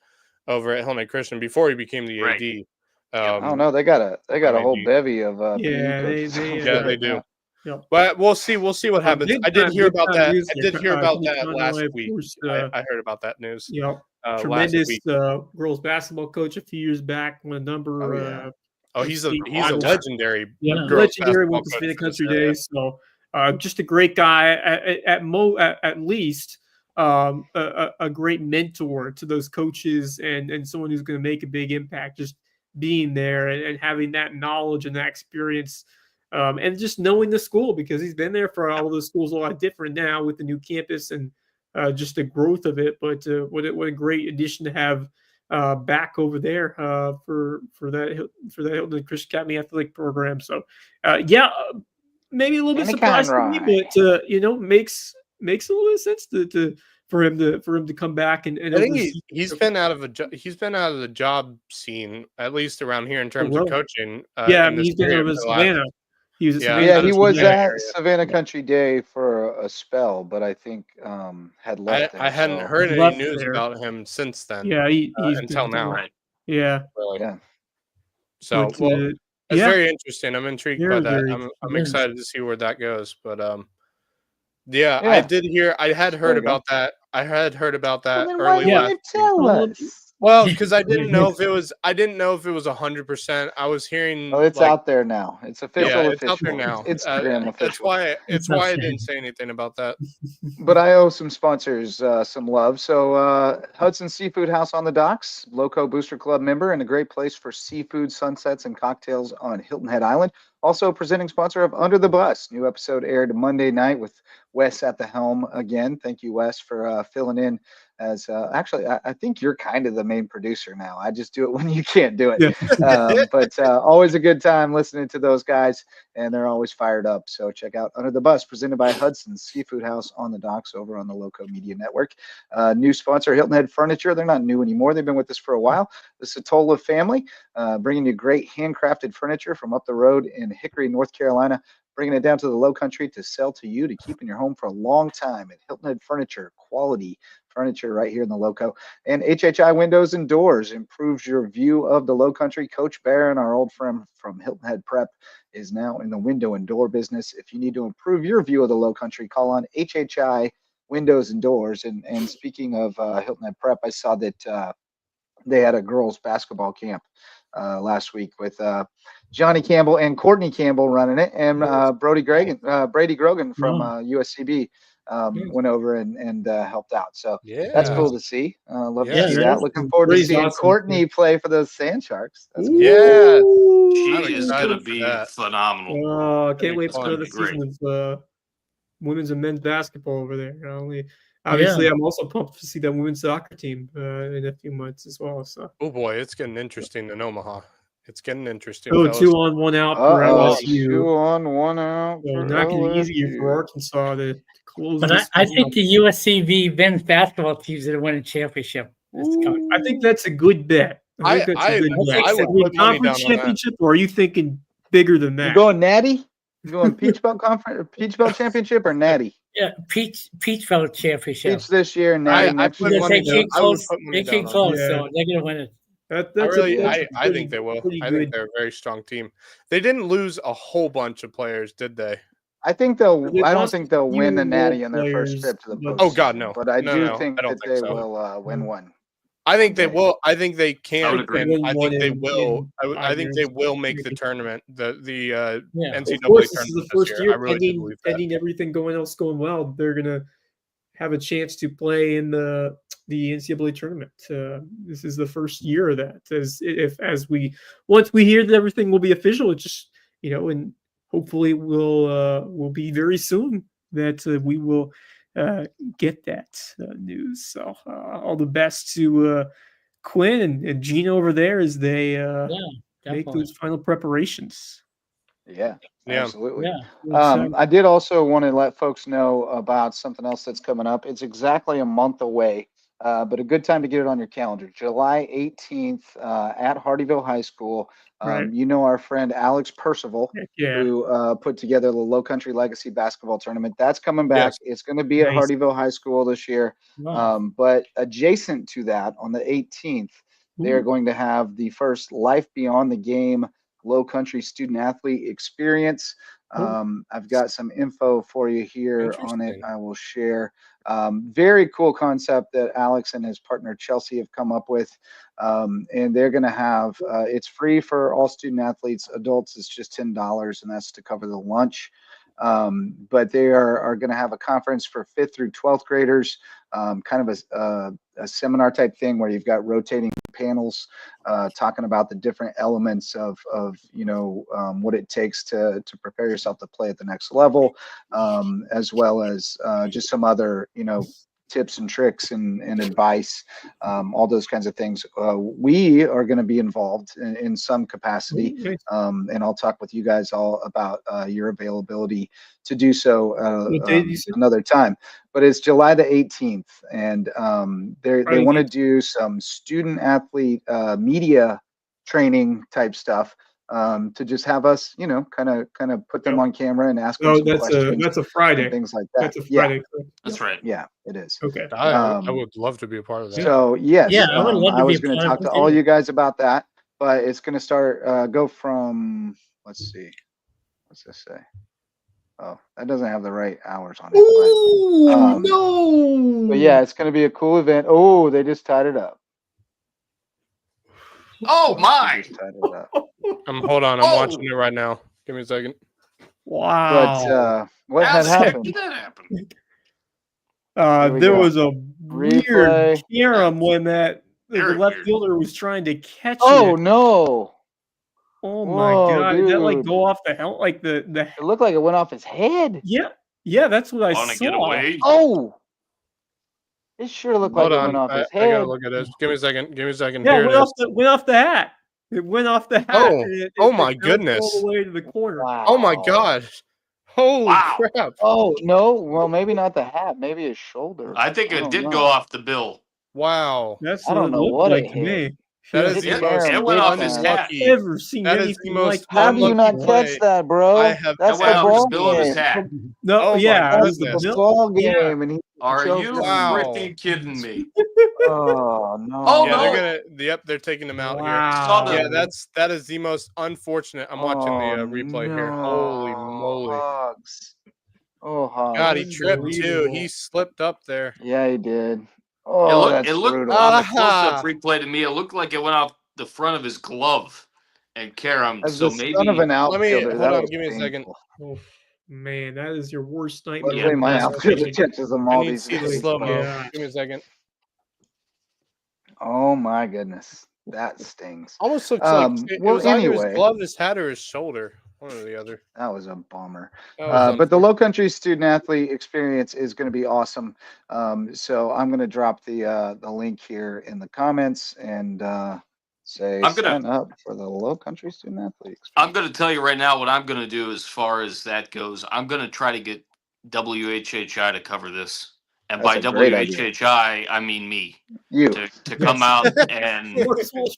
over at Hillman Christian before he became the AD. I don't know. They got a whole bevy of PE coaches. They do. Yeah. But we'll see what happens. I did hear about that. I did hear about that last week. I heard about that news. Tremendous girls basketball coach a few years back. Won a number. He's a legendary. Legendary with the State of Country days. So just a great guy. At least a great mentor to those coaches and someone who's going to make a big impact. Just being there and having that knowledge and that experience. And just knowing the school, because he's been there for all those schools a lot different now with the new campus and just the growth of it. But what a great addition to have back over there for that Hilton Christian Academy athletic program. So maybe a little bit surprised to me, but makes a little bit of sense for him to come back and I think he's been out of the job scene, at least around here in terms of coaching. He's been over Savannah. He was at Savannah Country Day for a spell, but I think had left. I hadn't heard any news about him since then. Yeah, he's until now. Right. Yeah. Really. Yeah. So it's very interesting. I'm intrigued by that. I'm excited to see where that goes. But I did hear. I had heard about that. Earlier. Tell us. Well, because I didn't know if it was 100%. I was hearing. Oh, it's out there now. It's official. Yeah, it's out there now. It's Instagram official. It's why I didn't say anything about that. But I owe some sponsors some love. So Hudson Seafood House on the Docks, Loco Booster Club member, and a great place for seafood, sunsets, and cocktails on Hilton Head Island. Also presenting sponsor of Under the Bus. New episode aired Monday night with Wes at the helm again. Thank you, Wes, for filling in. As actually, I think you're kind of the main producer now. I just do it when you can't do it. But always a good time listening to those guys, and they're always fired up. So check out Under the Bus, presented by Hudson's Seafood House on the Docks over on the Loco Media Network. New sponsor, Hilton Head Furniture. They're not new anymore. They've been with us for a while. The Satola family, bringing you great handcrafted furniture from up the road in Hickory, North Carolina, bringing it down to the Low Country to sell to you to keep in your home for a long time at Hilton Head Furniture. Quality furniture right here in the Loco. And HHI Windows and Doors improves your view of the Low Country. Coach Barron, our old friend from Hilton Head Prep, is now in the window and door business. If you need to improve your view of the Low Country, call on HHI Windows and Doors. And speaking of Hilton Head Prep, I saw that they had a girls basketball camp last week with Johnny Campbell and Courtney Campbell running it, and Brady Grogan from USCB went over and helped out. So that's cool to see. Love to see that. Looking forward to seeing Courtney play for the Sand Sharks. That's cool. Yeah, she is going to be phenomenal. Can't wait for the season of women's and men's basketball over there. Obviously, I'm also pumped to see that women's soccer team in a few months as well. So, oh boy, it's getting interesting in Omaha. It's getting interesting. 2 on 1 out for LSU. 2 on 1 out. So not going to be easy for Arkansas to close. But I think the USCV men's basketball team's going to win a championship. I think that's a good bet. I would conference championship, or are you thinking bigger than that? You going Natty? You going Peach Belt Conference, Peach Belt Championship, or Natty? Yeah, Peach Belt Championship. Peach this year and Natty next year. They came close, so they're going to win it. I think they will. I think they're a very strong team. They didn't lose a whole bunch of players, did they? I think I don't think they'll win the Natty on their first trip to the postseason. Oh God, no! But I do think that they will win one. I think they will. I think they can. agree. I think they will. I think they will make the tournament. The NCAA of course, this is tournament the first this year. I really do believe that. Pending everything else going well, they're gonna have a chance to play in the NCAA tournament. This is the first year of that. Once we hear that everything will be official, it just and hopefully will be very soon that we will get that news. So all the best to Quinn and Gina over there as they make those final preparations. Yeah, absolutely. Yeah. I did also want to let folks know about something else that's coming up. It's exactly a month away, but a good time to get it on your calendar. July 18th at Hardyville High School. Right. Our friend Alex Percival, Yeah. who put together the Low Country Legacy Basketball Tournament. That's coming back. Yes. It's going to be at Nice. Hardyville High School this year. Wow. But adjacent to that, on the 18th, they're going to have the first Life Beyond the Game Low Country Student Athlete Experience. I've got some info for you here on it. I will share. Very cool concept that Alex and his partner Chelsea have come up with. And they're going to have, it's free for all student athletes. Adults, it's just $10, and that's to cover the lunch. But they are going to have a conference for 5th through 12th graders, kind of a seminar type thing where you've got rotating panels talking about the different elements of what it takes to prepare yourself to play at the next level, as well as just some other tips and tricks and advice, all those kinds of things. We are going to be involved in some capacity, and I'll talk with you guys all about your availability to do so another time. But it's July the 18th, and they want to do some student athlete media training type stuff. To just have us, kind of put them on camera and ask them some questions. That's a Friday. Things like that. That's a Friday. Yeah. That's right. Yeah, it is. Okay. I would love to be a part of that. So yes, I would love to I was be a going to part talk of to it, all too. you guys about that, but it's going to start go from. Let's see. What's this say? Oh, that doesn't have the right hours on it. Oh no! But yeah, it's going to be a cool event. Oh, they just tied it up. Oh my! Hold on, I'm watching it right now. Give me a second. Wow. But what had happened? Did that happen? There was a Replay. weird carom when the Very left weird. fielder was trying to catch Oh it. no! Oh my Whoa, god! Did that dude. go off the helmet? Like the It looked like it went off his head. yeah, that's what I Want to saw. get away? Oh! It sure looked like Hold it on, went off his I gotta head. look at this. Give me a second. Yeah, Here it went off the hat. It went off the hat. Oh, and it my bounced goodness. All the way to the corner. Wow. Oh my God! Holy Wow. crap! Oh no! Well, maybe not the hat. Maybe his shoulder. I think it don't did know. go off the bill. Wow, That's I don't what know it looked what like it to hit. me. that It is the hit most Aaron It went off his big hat. I've never seen That is anything the most like How do you unlucky not play. catch that, bro? I have That's That went the off his ball bill of his game. hat. No, Oh my yeah, it was goodness. The the ball game, Yeah. and he Are choked you him. Wow. freaking kidding me? Oh no! Oh, Yeah, no. they're taking him out Wow. here. Yeah, that is the most unfortunate. I'm watching the replay here. no. Holy moly! Hogs. Oh, Hogs. God, he tripped too. Unbelievable. He slipped up there. Yeah, he did. Oh, that's It looked brutal. on the Aha. close-up replay to me. It looked like it went off the front of his glove and caromed. As So the maybe son of an Let me outfielder, hold that on. was Give me a second. painful. Oh, man, that is your worst nightmare. Luckily, my that's outfielder pitching. catches them I all need to these see the days. slow mo. Yeah. Give me a second. Oh my goodness, that stings. Almost looks like it well, was either his anyway. glove, his hat, or his shoulder. One or the other. That was a bummer. That was But the Low Country Student Athlete Experience is going to be awesome. So I'm going to drop the link here in the comments and say sign up for the Low Country Student Athlete Experience. I'm going to tell you right now what I'm going to do as far as that goes. I'm going to try to get WHHI to cover this. And That's by a great idea. WHHI, I mean me. You. To come out and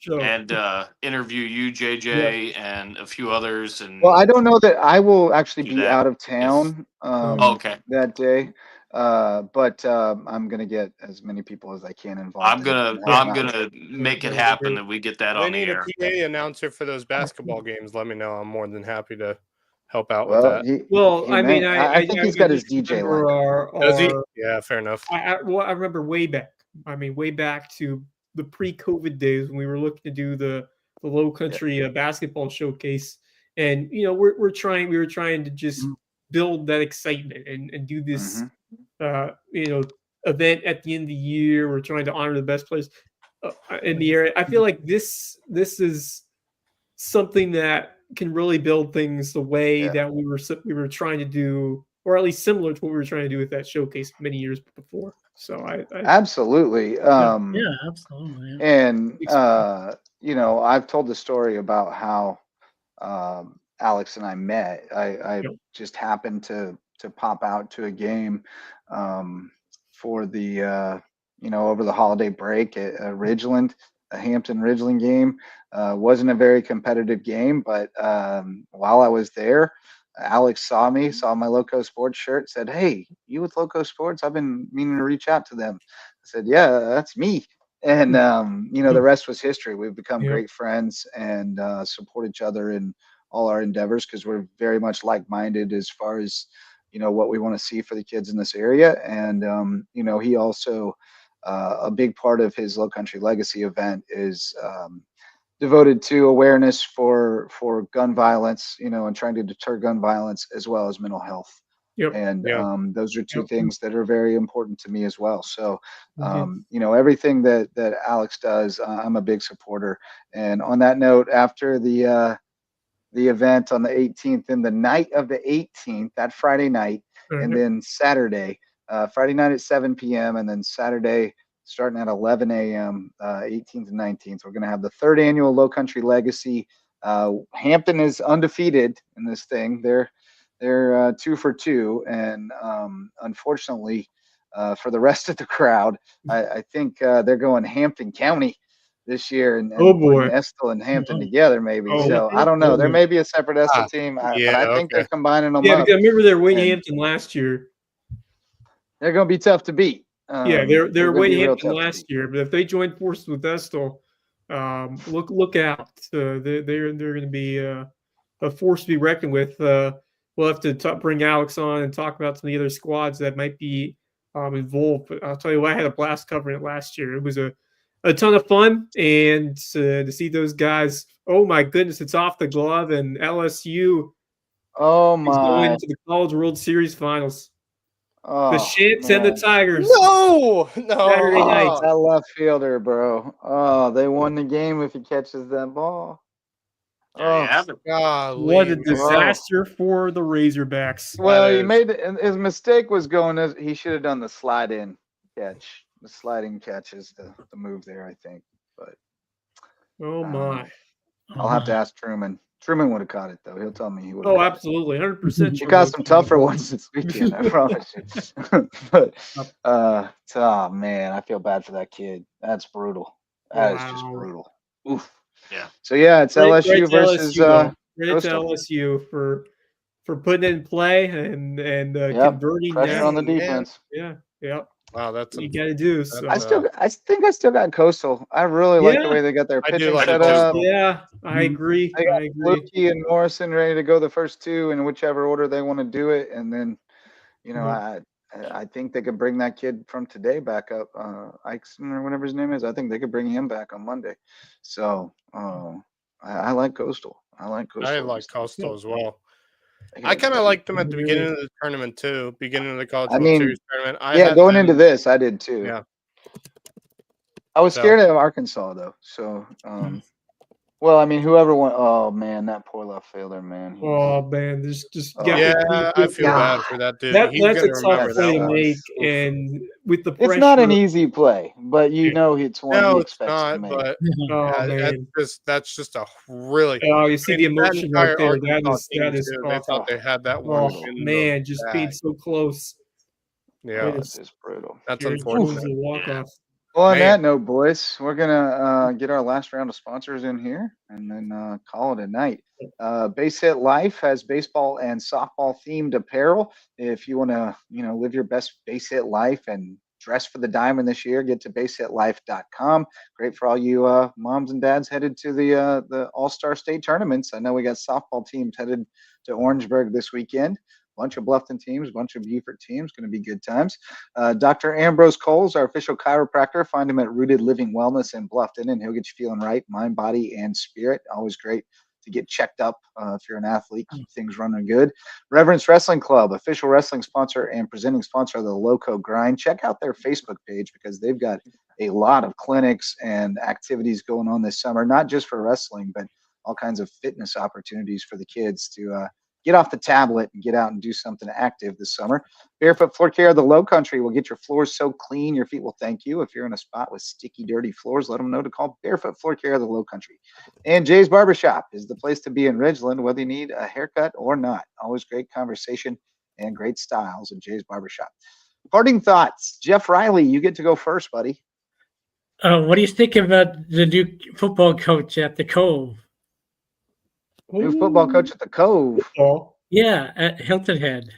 Show. interview you, JJ, and a few others. And Well, I don't know that I will actually Do be that. out of town okay. that day. But I'm gonna get as many people as I can involved. I'm gonna make it happen that we get that They on the need a air. PA announcer for those basketball games. Let me know. I'm more than happy to help out with Well, that. I think he's got his DJ lined up. Does he? Yeah, fair enough. I remember way back. way back to the pre-COVID days when we were looking to do the Low Country basketball showcase, and we were trying to just build that excitement and do this event at the end of the year. We're trying to honor the best players in the area. I feel like this is something that can really build things the way that we were trying to do, or at least similar to what we were trying to do with that showcase many years before. So I absolutely. Absolutely. And I've told the story about how Alex and I met. I just happened to pop out to a game for the over the holiday break at Ridgeland, a Hampton Ridgeland game. Wasn't a very competitive game, but while I was there, Alex saw my LowcoSports shirt, said, "Hey, you with LowcoSports? I've been meaning to reach out to them." I said, "Yeah, that's me." And the rest was history. We've become great friends and support each other in all our endeavors because we're very much like-minded as far as what we want to see for the kids in this area. And he also a big part of his Low Country Legacy event is devoted to awareness for gun violence, and trying to deter gun violence as well as mental health. And those are two things that are very important to me as well. So, everything that Alex does, I'm a big supporter. And on that note, after the event on the 18th, and the night of the 18th, that Friday night, and then Saturday, Friday night at 7 p.m. and then Saturday starting at 11 a.m., 18th and 19th, we're going to have the 3rd annual Low Country Legacy. Hampton is undefeated in this thing. They're 2 for 2, and unfortunately, for the rest of the crowd, I think they're going Hampton County this year and putting Estill and Hampton together, maybe. So I don't know. There may be a separate Estill team, but I think they're combining them up. I remember they're Wayne Hampton last year. They're going to be tough to beat. They're Wayne Hampton last year, but if they join forces with Estill, look out. They're going to be a force to be reckoned with. We'll have to bring Alex on and talk about some of the other squads that might be involved. But I'll tell you what, I had a blast covering it last year. It was a ton of fun, and to see those guys, oh my goodness, it's off the glove, and LSU is going to the College World Series Finals. The Shamps and the Tigers. No. Saturday night. That left fielder, bro. Oh, they won the game if he catches that ball. What a disaster for the Razorbacks. Well, his mistake was he should have done the slide-in catch. The sliding catch is the move there, I think. But I'll have to ask Truman. Truman would have caught it, though. He'll tell me he would have. Oh, absolutely. 100%. He caught some tougher ones this weekend, I promise you. But, man, I feel bad for that kid. That's brutal. That is just brutal. Oof. Yeah. So, it's LSU versus Credit to LSU for putting it in play and converting pressure on the defense. Yeah. Wow, that's what you got to do. So. I think I still got Coastal. I really like the way they got their pitching set up. Yeah, I agree. They got Lukey and Morrison ready to go the first two in whichever order they want to do it, and then, I think they could bring that kid from today back up, Eichson or whatever his name is. I think they could bring him back on Monday. So I like Coastal. I like Coastal as well. I kind of liked them at the beginning of the tournament too. Beginning of the College World Series tournament. Going into this, I did too. Yeah. I was scared of Arkansas though. So, whoever won. Oh man, that poor left fielder, man. I feel bad for that dude. That's a tough play to make, and with the pressure, it's not an easy play, but it's one he expects to make. But that's just a really. Oh, you see the emotion right there. That is. They thought they had that one. Oh man, being so close. Yeah, it's brutal. That's unfortunate. Well, on Man. that note, boys, we're gonna get our last round of sponsors in here, and then call it a night. Base Hit Life has baseball and softball themed apparel. If you want to, live your best base hit life and dress for the diamond this year, get to basehitlife.com. Great for all you moms and dads headed to the All-Star State tournaments. I know we got softball teams headed to Orangeburg this weekend. Bunch of Bluffton teams, bunch of Beaufort teams. Going to be good times. Dr. Ambrose Coles, our official chiropractor. Find him at Rooted Living Wellness in Bluffton, and he'll get you feeling right, mind, body, and spirit. Always great to get checked up if you're an athlete, keep things running good. Reverence Wrestling Club, official wrestling sponsor and presenting sponsor of the Loco Grind. Check out their Facebook page because they've got a lot of clinics and activities going on this summer, not just for wrestling, but all kinds of fitness opportunities for the kids to get off the tablet and get out and do something active this summer. Barefoot Floor Care of the Low Country will get your floors so clean your feet will thank you. If you're in a spot with sticky, dirty floors, let them know to call Barefoot Floor Care of the Low Country. And Jay's Barbershop is the place to be in Ridgeland, whether you need a haircut or not. Always great conversation and great styles at Jay's Barbershop. Parting thoughts. Jeff Riley, you get to go first, buddy. What do you think about the new football coach at the Cove? New football coach at the Cove. Oh, Yeah, at Hilton Head.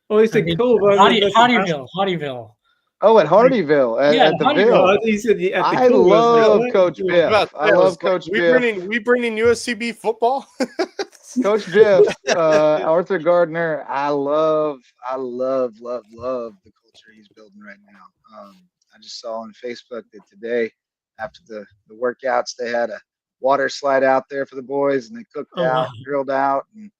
he said Cove. Hardyville. Oh, at Hardyville, at the Hardyville. Ville. I love Coach Biff. I love Coach Biff. We bringing USCB football? Coach Biff, Arthur Gardner. I love the culture he's building right now. I just saw on Facebook that today, after the workouts, they had a water slide out there for the boys, and they cooked out, grilled out, and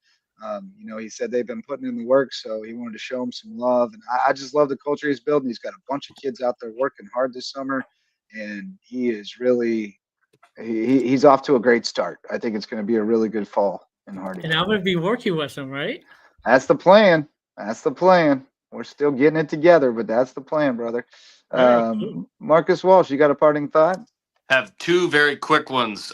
he said they've been putting in the work, so he wanted to show them some love. And I just love the culture he's building. He's got a bunch of kids out there working hard this summer, and he is really he's off to a great start. I think it's going to be a really good fall in Hardy. And I'm going to be working with him, right? That's the plan. We're still getting it together, but that's the plan, brother. Marcus Walsh, you got a parting thought? Have two very quick ones.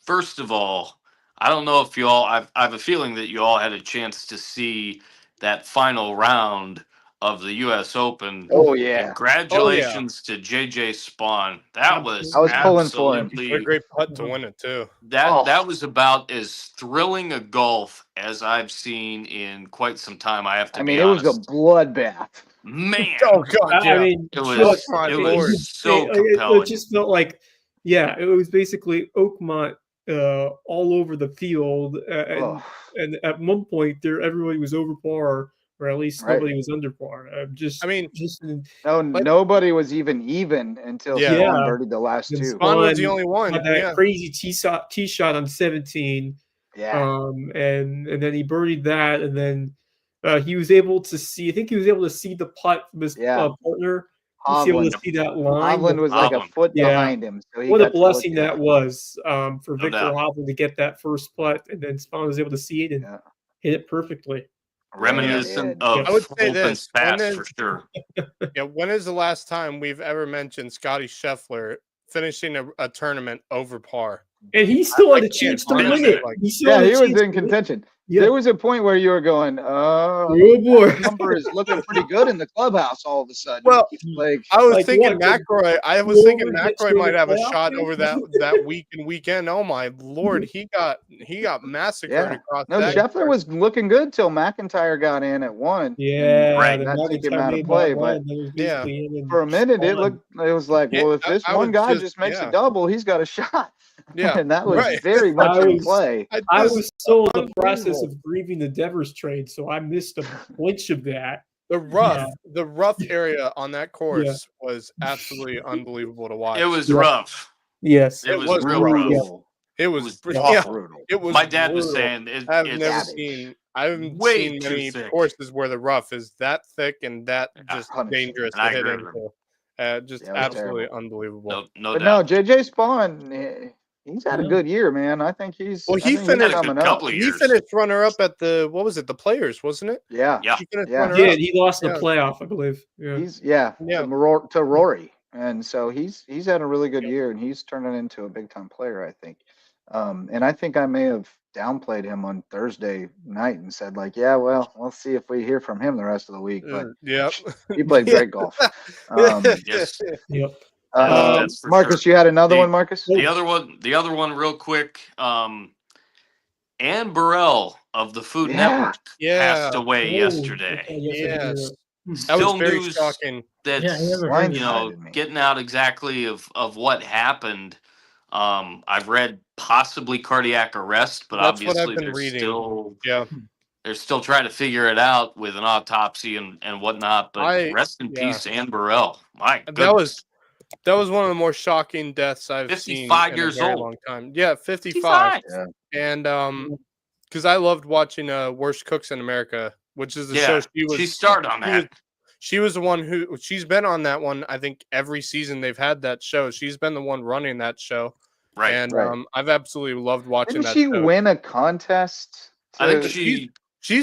First of all, I don't know if you all, I have a feeling that you all had a chance to see that final round of the U.S. Open. Oh, yeah. Congratulations to JJ Spawn. That was I was pulling for him. A great putt to win it, too. That was about as thrilling a golf as I've seen in quite some time, I have to be honest. It was a bloodbath. Man. Oh, God. Yeah. I mean, it was so compelling. It just felt like, it was basically Oakmont all over the field, and at one point there, everybody was over par, or at least nobody was under par. Nobody was even until Spawn birdied the last two. Spawn was the only one. That crazy tee shot on 17. Yeah. And then he birdied that, and then he was able to see. I think he was able to see the putt from his partner. He was able to see that line. Hovland was like a foot behind him. So what a blessing that was for Victor Hovland to get that first putt, and then Spawn was able to see it and hit it perfectly. Reminiscent of I would say Holton's past for sure. When is the last time we've ever mentioned Scotty Scheffler finishing a tournament over par? And he still had a chance to win it. He was in contention. Yeah. There was a point where you were going, oh boy, number is looking pretty good in the clubhouse all of a sudden. Well, I was thinking McIlroy. I was thinking McIlroy might have a shot over that week and weekend. Oh my Lord, he got massacred across. No, Scheffler was looking good till McIntyre got in at one. Yeah, right. That took him out of play, but for a minute it was like, well, if this one guy just makes a double, he's got a shot. Yeah, and that was very much in play. I was still in the process of grieving the Devers trade, so I missed a bunch of that. The rough area on that course was absolutely unbelievable to watch. It was rough. Yes, it was real rough. It was brutal. It was. My dad was saying I haven't seen many courses where the rough is that thick and that just dangerous to hit into. Just absolutely unbelievable. No doubt. No, JJ Spawn. He's had a good year, man. I think he's. Well, he finished runner-up at the Players, wasn't it? Yeah. He lost the playoff, I believe. He's to Rory, and so he's had a really good year, and he's turning into a big-time player, I think. And I think I may have downplayed him on Thursday night and said, like, we'll see if we hear from him the rest of the week. But he played great golf. Yes. Yep. That's for Marcus, sure. you had another one, Marcus? The other one, real quick. Ann Burrell of the Food Network passed away yesterday. Yes. That was Still very news shocking. that's getting out exactly of what happened. I've read possibly cardiac arrest, but That's what I've obviously been reading. they're still trying to figure it out with an autopsy and whatnot. But rest in peace, Ann Burrell. My goodness. That was one of the more shocking deaths I've seen in 55 a years very old. long time. Yeah, 55. Yeah. And because I loved watching Worst Cooks in America, which is the show she started on that. She was the one she's been on that one. I think every season they've had that show. She's been the one running that show. Right. And I've absolutely loved watching that Didn't she show. win a contest? I think she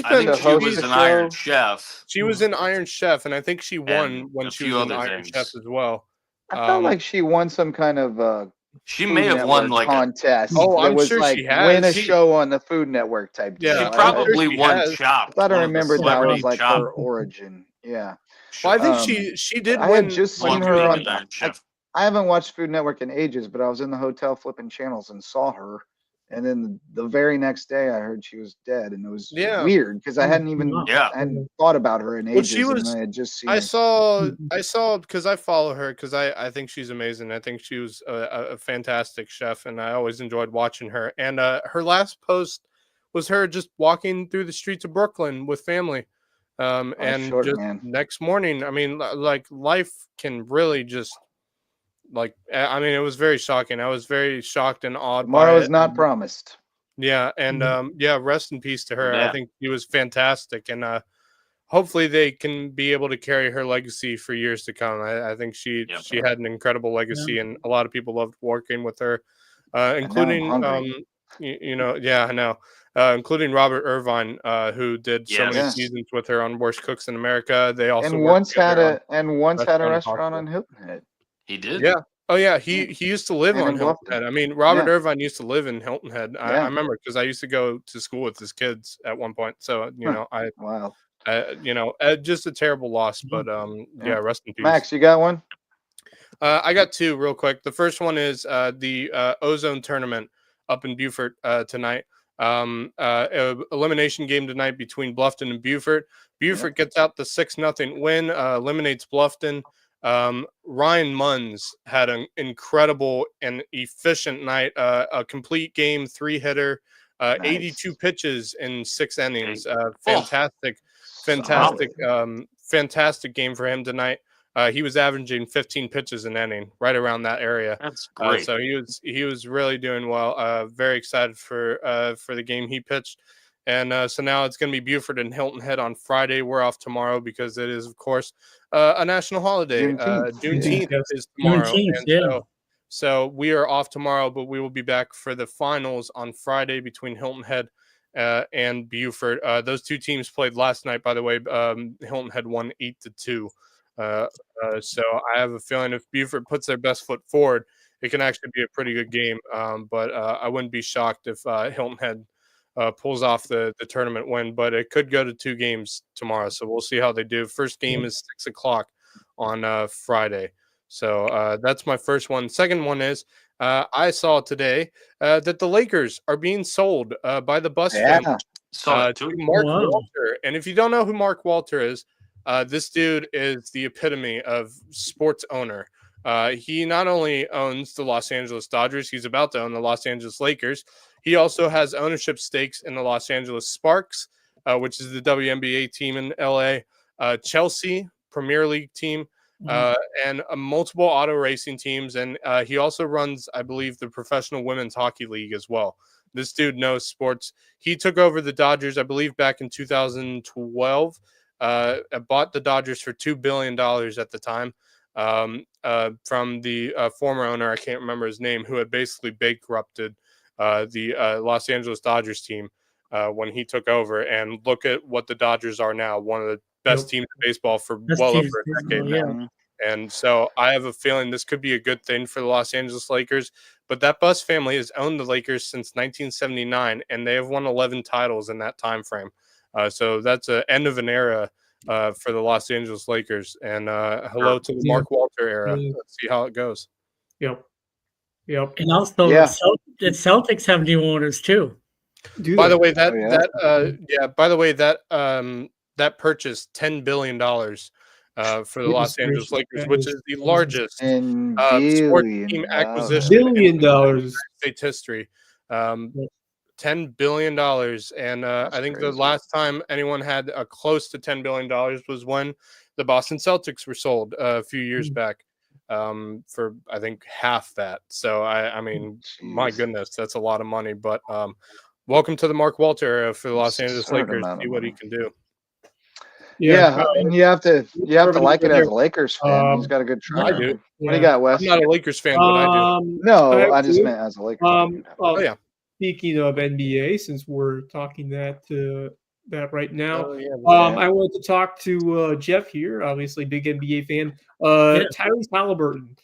was an Iron Chef. She was in Iron Chef, and I think she won when she was in Iron Chef as well. I felt like she won some kind of she Food may have won Network like contest. Oh, I'm was sure like she has. win a show on the Food Network type deal. Yeah, she probably won Chopped. I thought I remembered that was like Chopped. her origin. Yeah. Well, I think she did I win. had just seen her on Iron Chef. I haven't watched Food Network in ages, but I was in the hotel flipping channels and saw her. And then the very next day, I heard she was dead, and it was weird because I hadn't even thought about her in ages. She was. And I had just seen. I saw because I follow her because I think she's amazing. I think she was a fantastic chef, and I always enjoyed watching her. And her last post was her just walking through the streets of Brooklyn with family. Next morning, I mean, like life can really just. It was very shocking. I was very shocked and awed. Tomorrow is not promised. Yeah, and rest in peace to her. Yeah. I think she was fantastic, and hopefully they can be able to carry her legacy for years to come. I think she had an incredible legacy, and a lot of people loved working with her, including I know, including Robert Irvine, who did so many seasons with her on Worst Cooks in America. They also once had a restaurant on Hilton Head. He did. Yeah. Oh yeah. He used to live on Hilton Head. I mean, Robert Irvine used to live in Hilton Head. I remember because I used to go to school with his kids at one point. So just a terrible loss. But rest in peace. Max, you got one? I got two real quick. The first one is the Ozone tournament up in Beaufort tonight. Elimination game tonight between Bluffton and Beaufort. Beaufort gets out the 6-0 win, eliminates Bluffton. Ryan Munns had an incredible and efficient night, a complete game, 3-hitter, 82 pitches in 6 innings. Fantastic game for him tonight. He was averaging 15 pitches an inning, right around that area. That's great. So he was really doing well. Very excited for the game he pitched. And so now it's going to be Beaufort and Hilton Head on Friday. We're off tomorrow because it is, of course, a national holiday. Juneteenth is tomorrow. So we are off tomorrow, but we will be back for the finals on Friday between Hilton Head and Beaufort. Those two teams played last night, by the way. Hilton Head won 8-2. So I have a feeling if Beaufort puts their best foot forward, it can actually be a pretty good game. But I wouldn't be shocked if Hilton Head pulls off the tournament win, but it could go to 2 games tomorrow. So we'll see how they do. First game is 6:00 on Friday. So that's my first one. Second one is I saw today that the Lakers are being sold by the Buss family to Mark Walter. And if you don't know who Mark Walter is, this dude is the epitome of sports owner. He not only owns the Los Angeles Dodgers, he's about to own the Los Angeles Lakers. He also has ownership stakes in the Los Angeles Sparks, which is the WNBA team in LA, Chelsea, Premier League team, and multiple auto racing teams. And he also runs, I believe, the Professional Women's Hockey League as well. This dude knows sports. He took over the Dodgers, I believe, back in 2012. Bought the Dodgers for $2 billion at the time from the former owner, I can't remember his name, who had basically bankrupted the Los Angeles Dodgers team when he took over. And look at what the Dodgers are now, one of the best teams in baseball for over a decade now. And so I have a feeling this could be a good thing for the Los Angeles Lakers. But that Buss family has owned the Lakers since 1979, and they have won 11 titles in that time frame. So that's an end of an era for the Los Angeles Lakers. And hello to the Mark Walter era. Yeah. Let's see how it goes. Yep. And also, the Celtics have new owners too. By the way, that purchased $10 billion for the Los Angeles Lakers, which is the largest sports team acquisition in United States history. $10 billion. And I think the last time anyone had close to $10 billion was when the Boston Celtics were sold a few years back for, I think, half that. So, I mean, my goodness, that's a lot of money. But welcome to the Mark Walter era for the Los Angeles Lakers. See what he can do. Yeah, and you have to like it as a Lakers fan. He's got a good track. I do. What do you got, Wes? I'm not a Lakers fan, but I do. No, I just meant as a Lakers fan. Speaking of NBA, since we're talking that right now, I wanted to talk to Jeff here, obviously big NBA fan. Tyrese Halliburton,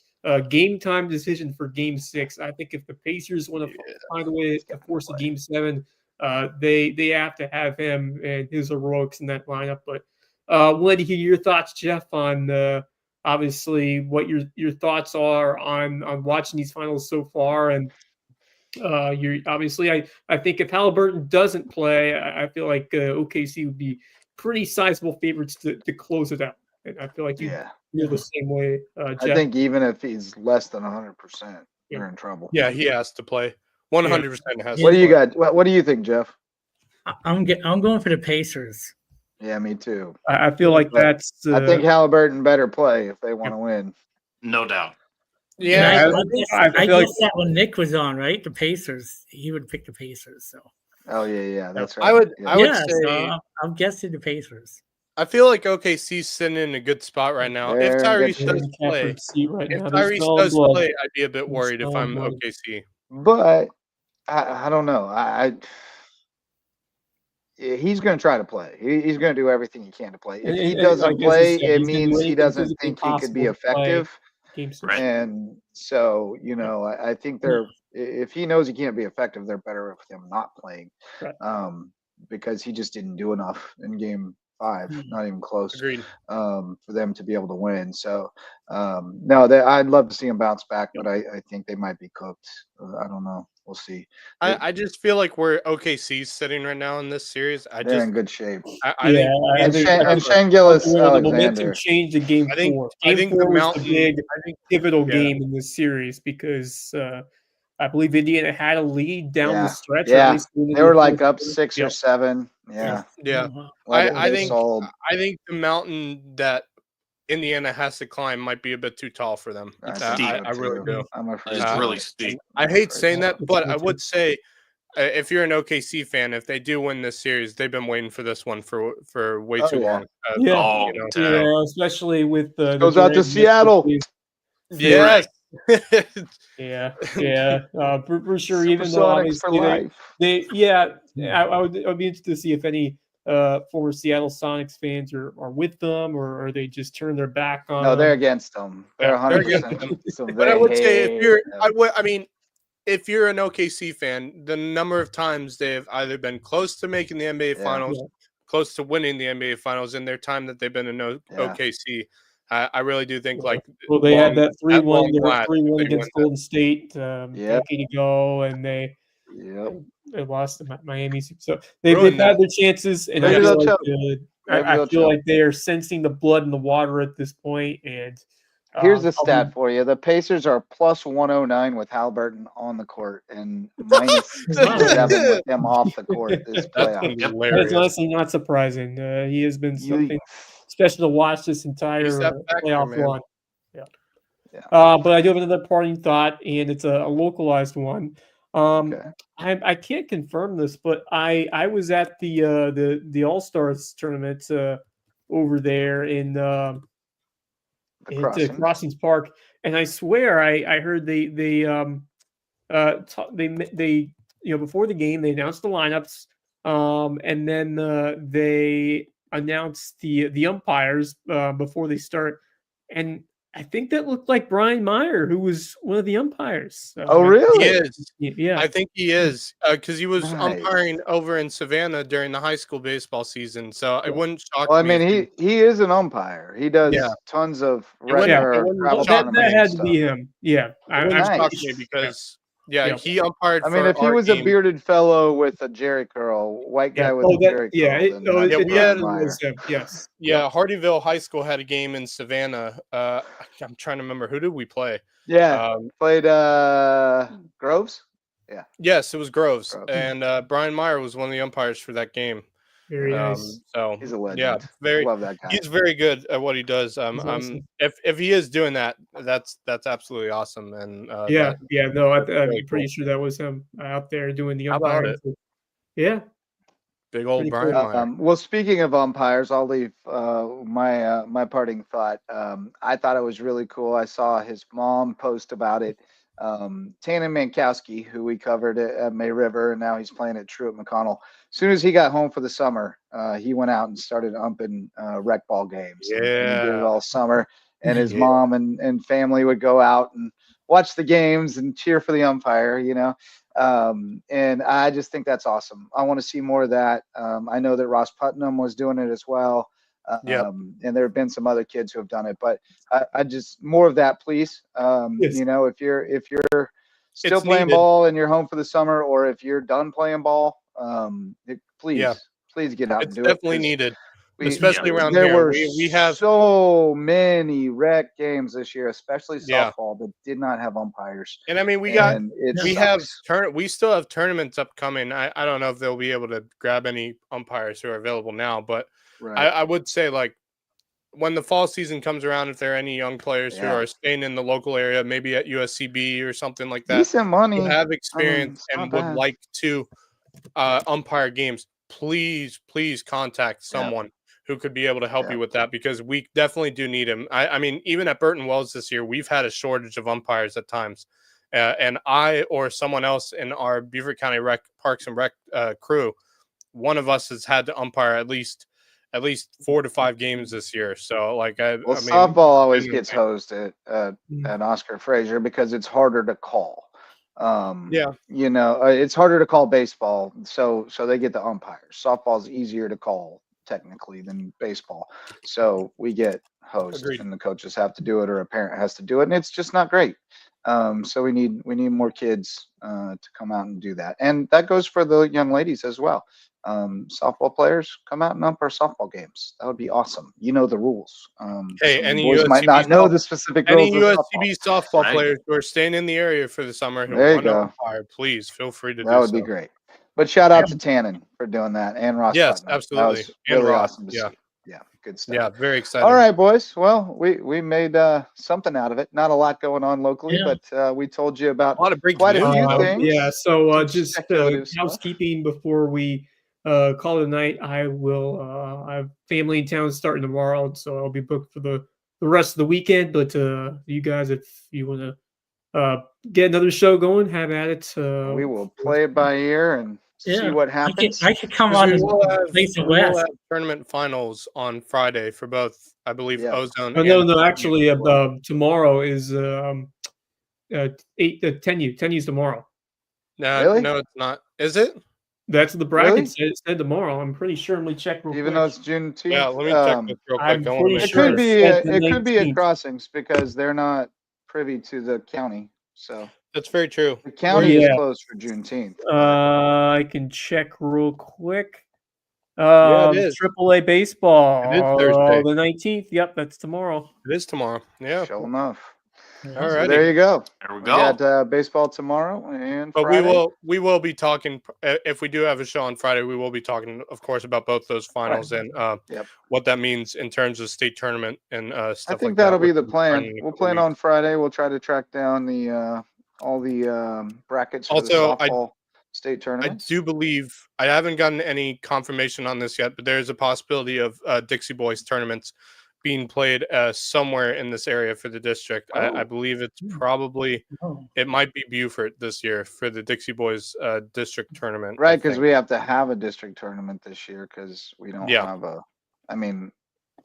game time decision for Game 6. I think if the Pacers want to find a way to force a Game 7, they have to have him and his heroics in that lineup. But wanted to hear your thoughts, Jeff, on obviously what your thoughts are on watching these finals so far. And you're obviously, I think if Halliburton doesn't play, I feel like OKC would be pretty sizable favorites to close it out. And I feel like you feel the same way, Jeff. I think even if he's less than 100%, you're in trouble. Yeah, he has to play. 100% has to What do you play. got? What do you think, Jeff? I'm going for the Pacers. Yeah, me too. I feel like that's. I think Halliburton better play if they want to win. No doubt. Yeah, I guess that when Nick was on, right? The Pacers, he would pick the Pacers. So. Oh yeah, that's right. I would say so I'm guessing the Pacers. I feel like OKC's sitting in a good good right now. If Tyrese does play, I'd be a bit worried if I'm OKC. But I don't know. He's going to try to play. He's going to do everything he can to play. If he doesn't play, it means he doesn't think he could be effective. Right. And so, I think if he knows he can't be effective, they're better with him not playing, because he just didn't do enough in Game 5, not even close. Agreed. For them to be able to win. So, no, I'd love to see him bounce back, but I think they might be cooked. I don't know. We'll see. I just feel like where OKC's sitting right now in this series, they're in good shape. I think Shane Gilgeous-Alexander changed the Game 4. I think the Mountain, big pivotal game in this series because I believe Indiana had a lead down the stretch. Yeah, they were like up 6 or 7. Yeah. I think the mountain that Indiana has to climb might be a bit too tall for them. I really do. It's really steep. I hate saying that, but I would say if you're an OKC fan, if they do win this series, they've been waiting for this one for way too long. Especially with the goes out to Seattle. Yes. For sure. Even though obviously I would be interested to see if any former Seattle Sonics fans are with them, or they just turn their back on. No, they're against them. They're 100%. So but I would say if you're an OKC fan, the number of times they've either been close to making the NBA Finals, close to winning the NBA Finals in their time that they've been in OKC. I really do think they had that 3-1 against Golden State a decade ago, and they lost to Miami. So they've had their chances, and I feel like they are sensing the blood in the water at this point. And here's the stat for you: the Pacers are plus 109 with Halliburton on the court, and minus 67 with them off the court this playoff. That's honestly not surprising. He has been something special to watch this entire playoff run. But I do have another parting thought, and it's a localized one. I can't confirm this, but I was at the All-Stars tournament over there in Crossings Park, and I swear I heard they before the game they announced the lineups, and then they announced the umpires before they start, and I think that looked like Brian Meyer, who was one of the umpires. Oh, really? He is. Yeah. I think he is because he was Nice. umpiring over in Savannah during the high school baseball season. So it wouldn't shock Well, I me. mean, he is an umpire. He does Yeah. tons of wouldn't- travel shock tournaments that and had to stuff. be him. Yeah. It wouldn't Nice. shock me because Yeah. he umpired I mean, for if he our was team. a bearded fellow with a Jerry curl, white guy with a Jerry curl, then that's we Brian had- Meyer. Yes. Yeah, Hardyville High School had a game in Savannah. I'm trying to remember, who did we play? Yeah, played Groves. Yeah. Yes, it was Groves, Groves. and Brian Meyer was one of the umpires for that game. Very nice. So He's a legend. yeah, very. Love that guy. He's very good at what he does. awesome. If he is doing that, that's absolutely awesome. And I'm really pretty cool. sure that was him out there doing the How about umpiring. Yeah. big old Pretty Brian cool. Meyer. Well, speaking of umpires, I'll leave my parting thought. I thought it was really cool. I saw his mom post about it. Tannen Mankowski, who we covered at May River, and now he's playing at Truett McConnell. As soon as he got home for the summer, he went out and started umping rec ball games. And he did it all summer. And his mom and family would go out and watch the games and cheer for the umpire, and I just think that's awesome. I want to see more of that. I know that Ross Putnam was doing it as well. And there have been some other kids who have done it, but I just more of that, please. Yes. If you're still It's playing needed. ball in your home for the summer, or if you're done playing ball, please get out It's and do definitely it. needed, especially around there here. were We have so many rec games this year, especially Yeah. softball, that did not have umpires. and I mean we still have tournaments upcoming. I don't know if they'll be able to grab any umpires who are available now, but I would say, like, when the fall season comes around, if there are any young players who are staying in the local area, maybe at USCB or something like that, decent money, who have experience I mean, and it's not would bad. like to umpire games, please contact someone who could be able to help you with that, because we definitely do need him. I mean, even at Burton Wells this year, we've had a shortage of umpires at times. And I or someone else in our Beaufort County Parks and Rec crew, one of us has had to umpire at least 4 to 5 games this year. So, like, I mean, softball always gets hosed at Oscar Frazier because it's harder to call. It's harder to call baseball, so they get the umpires. Softball's easier to call technically than baseball, so we get hosed. Agreed. And the coaches have to do it, or a parent has to do it, and it's just not great. So we need more kids to come out and do that, and that goes for the young ladies as well. Softball players, come out and umpire softball games. That would be awesome. You know the rules. Any boys might not know the specific rules. Any of USCB softball Right. players who are staying in the area for the summer who There you want to go. umpire, please feel free to do that would so. be great. But shout out to Tannen for doing that, and Ross. Yes, Putnam. absolutely. That was And really Ross, awesome to yeah. see. Yeah, good stuff. Yeah, very exciting. All right, boys. Well, we made something out of it. Not a lot going on locally, but we told you about A lot of breaking quite a news. few things. Yeah, so Some just speculative stuff. housekeeping before we call it a night. I have family in town starting tomorrow, so I'll be booked for the rest of the weekend. But you guys, if you want to get another show going, have at it. We will play it by ear and see what happens. I could come on We and will have, play some we will West. have tournament finals on Friday for both, I believe, Ozone. Oh, no, actually, tomorrow is 10U's tomorrow. Really? No, it's not. Is it? That's the bracket said tomorrow. I'm pretty sure. Let me check real Even quick. though it's Juneteenth. Yeah, let me check this real quick. I'm I want to pretty make It sure could be it's the it could be at 19th. Crossings because they're not privy to the county. So That's very true. the county is Yeah. closed for Juneteenth. I can check real quick. Yeah, it is. AAA baseball. It is Thursday. The 19th. Yep, that's tomorrow. It is tomorrow. Yeah. Sure enough. All So right. there you go. There we We go. got baseball tomorrow and But Friday. we will be talking, if we do have a show on Friday, we will be talking, of course, about both those finals and what that means in terms of state tournament and stuff. I think like that'll that. be the We're plan. planning a We'll couple plan weeks. on Friday. We'll try to track down the all the brackets for Also, the softball state I tournament. do believe, I haven't gotten any confirmation on this yet, but there is a possibility of Dixie Boys tournaments being played somewhere in this area for the district. I believe it's probably, it might be Beaufort this year for the Dixie Boys district tournament. Right, because we have to have a district tournament this year because we don't Yeah. have a. I mean,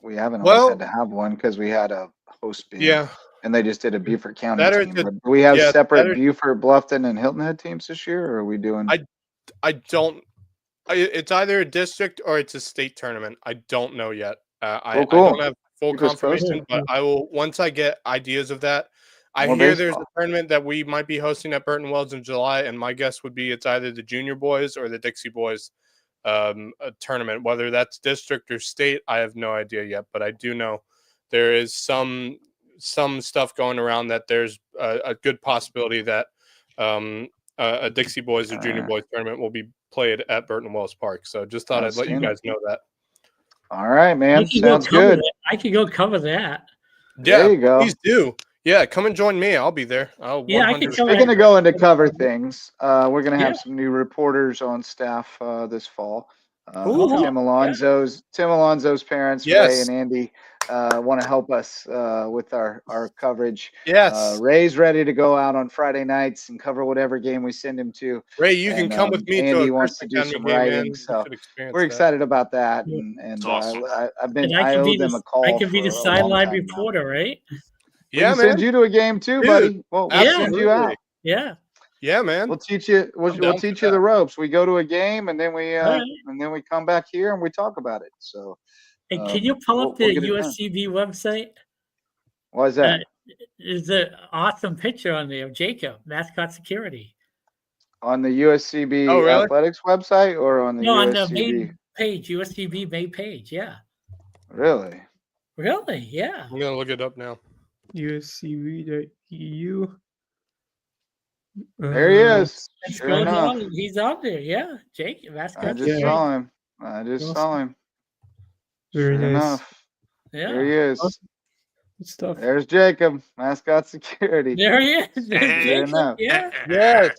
we haven't always had to have one because we had a host bid. Yeah. And they just did a Beaufort County That or team. the- Do we have yeah, separate that or- Beaufort, Bluffton, and Hilton Head teams this year, or are we doing? It's either a district or it's a state tournament. I don't know yet. I cool. don't have full Keep us confirmation, posted. but I will once I get ideas of that. I More hear there's a baseball. tournament that we might be hosting at Burton Wells in July, and my guess would be it's either the Junior Boys or the Dixie Boys a tournament. Whether that's district or state, I have no idea yet. But I do know there is some stuff going around that there's a good possibility that a Dixie Boys or Junior Boys tournament will be played at Burton Wells Park. So just thought I'd let you guys know that. All right, man. Sounds good. I can go cover that. Yeah, there you go. Please do. Yeah, come and join me. I'll be there. I can cover. Speaking of going to cover things, we're going to have some new reporters on staff this fall. Tim Alonso's parents, Ray and Andy, want to help us with our coverage. Yes. Ray's ready to go out on Friday nights and cover whatever game we send him to. Ray, you can come with me. Andy wants to do some writing, so we're excited about that. And awesome. I owe them a call. I could be the sideline reporter, right? Yeah, man. Send you to a game too, buddy. Well, we'll send you out. Yeah. Yeah, man. We'll teach you. We'll teach you the ropes. We go to a game, and then we come back here and we talk about it. So, and can you pull up the USCB website? Why is that? There's an awesome picture on there of Jacob, mascot security. On the USCB athletics website, or on the USCB? On the main page, USCB main page. Yeah. Really? Yeah. I'm gonna look it up now. USCB.edu. There he is. Sure enough. He's out there. Yeah, Jake. I just saw him. Very sure nice. enough. Yeah. There he is. Good stuff. There's Jacob, mascot security. There he is. Sure enough. Yeah. Yes.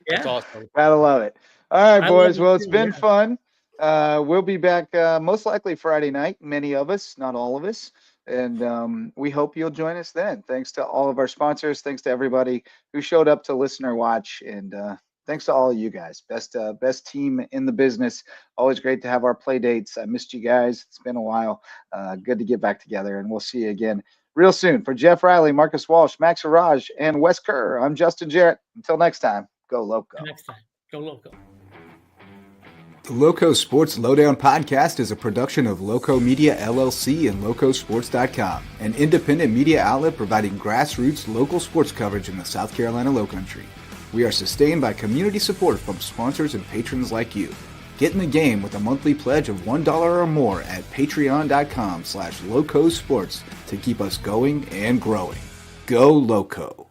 That's awesome. Gotta love it. All right, boys. Well, it's been fun. We'll be back most likely Friday night. Many of us, not all of us. And we hope you'll join us then. Thanks to all of our sponsors. Thanks to everybody who showed up to listen or watch. And thanks to all of you guys. Best team in the business. Always great to have our play dates. I missed you guys. It's been a while. Good to get back together. And we'll see you again real soon. For Jeff Riley, Marcus Walsh, Max Arraj, and Wes Kerr, I'm Justin Jarrett. Until next time, go Loco. Next time, go Loco. The Loco Sports Lowdown podcast is a production of Loco Media LLC and LowcoSports.com, an independent media outlet providing grassroots local sports coverage in the South Carolina Lowcountry. We are sustained by community support from sponsors and patrons like you. Get in the game with a monthly pledge of $1 or more at patreon.com/LowcoSports to keep us going and growing. Go Loco!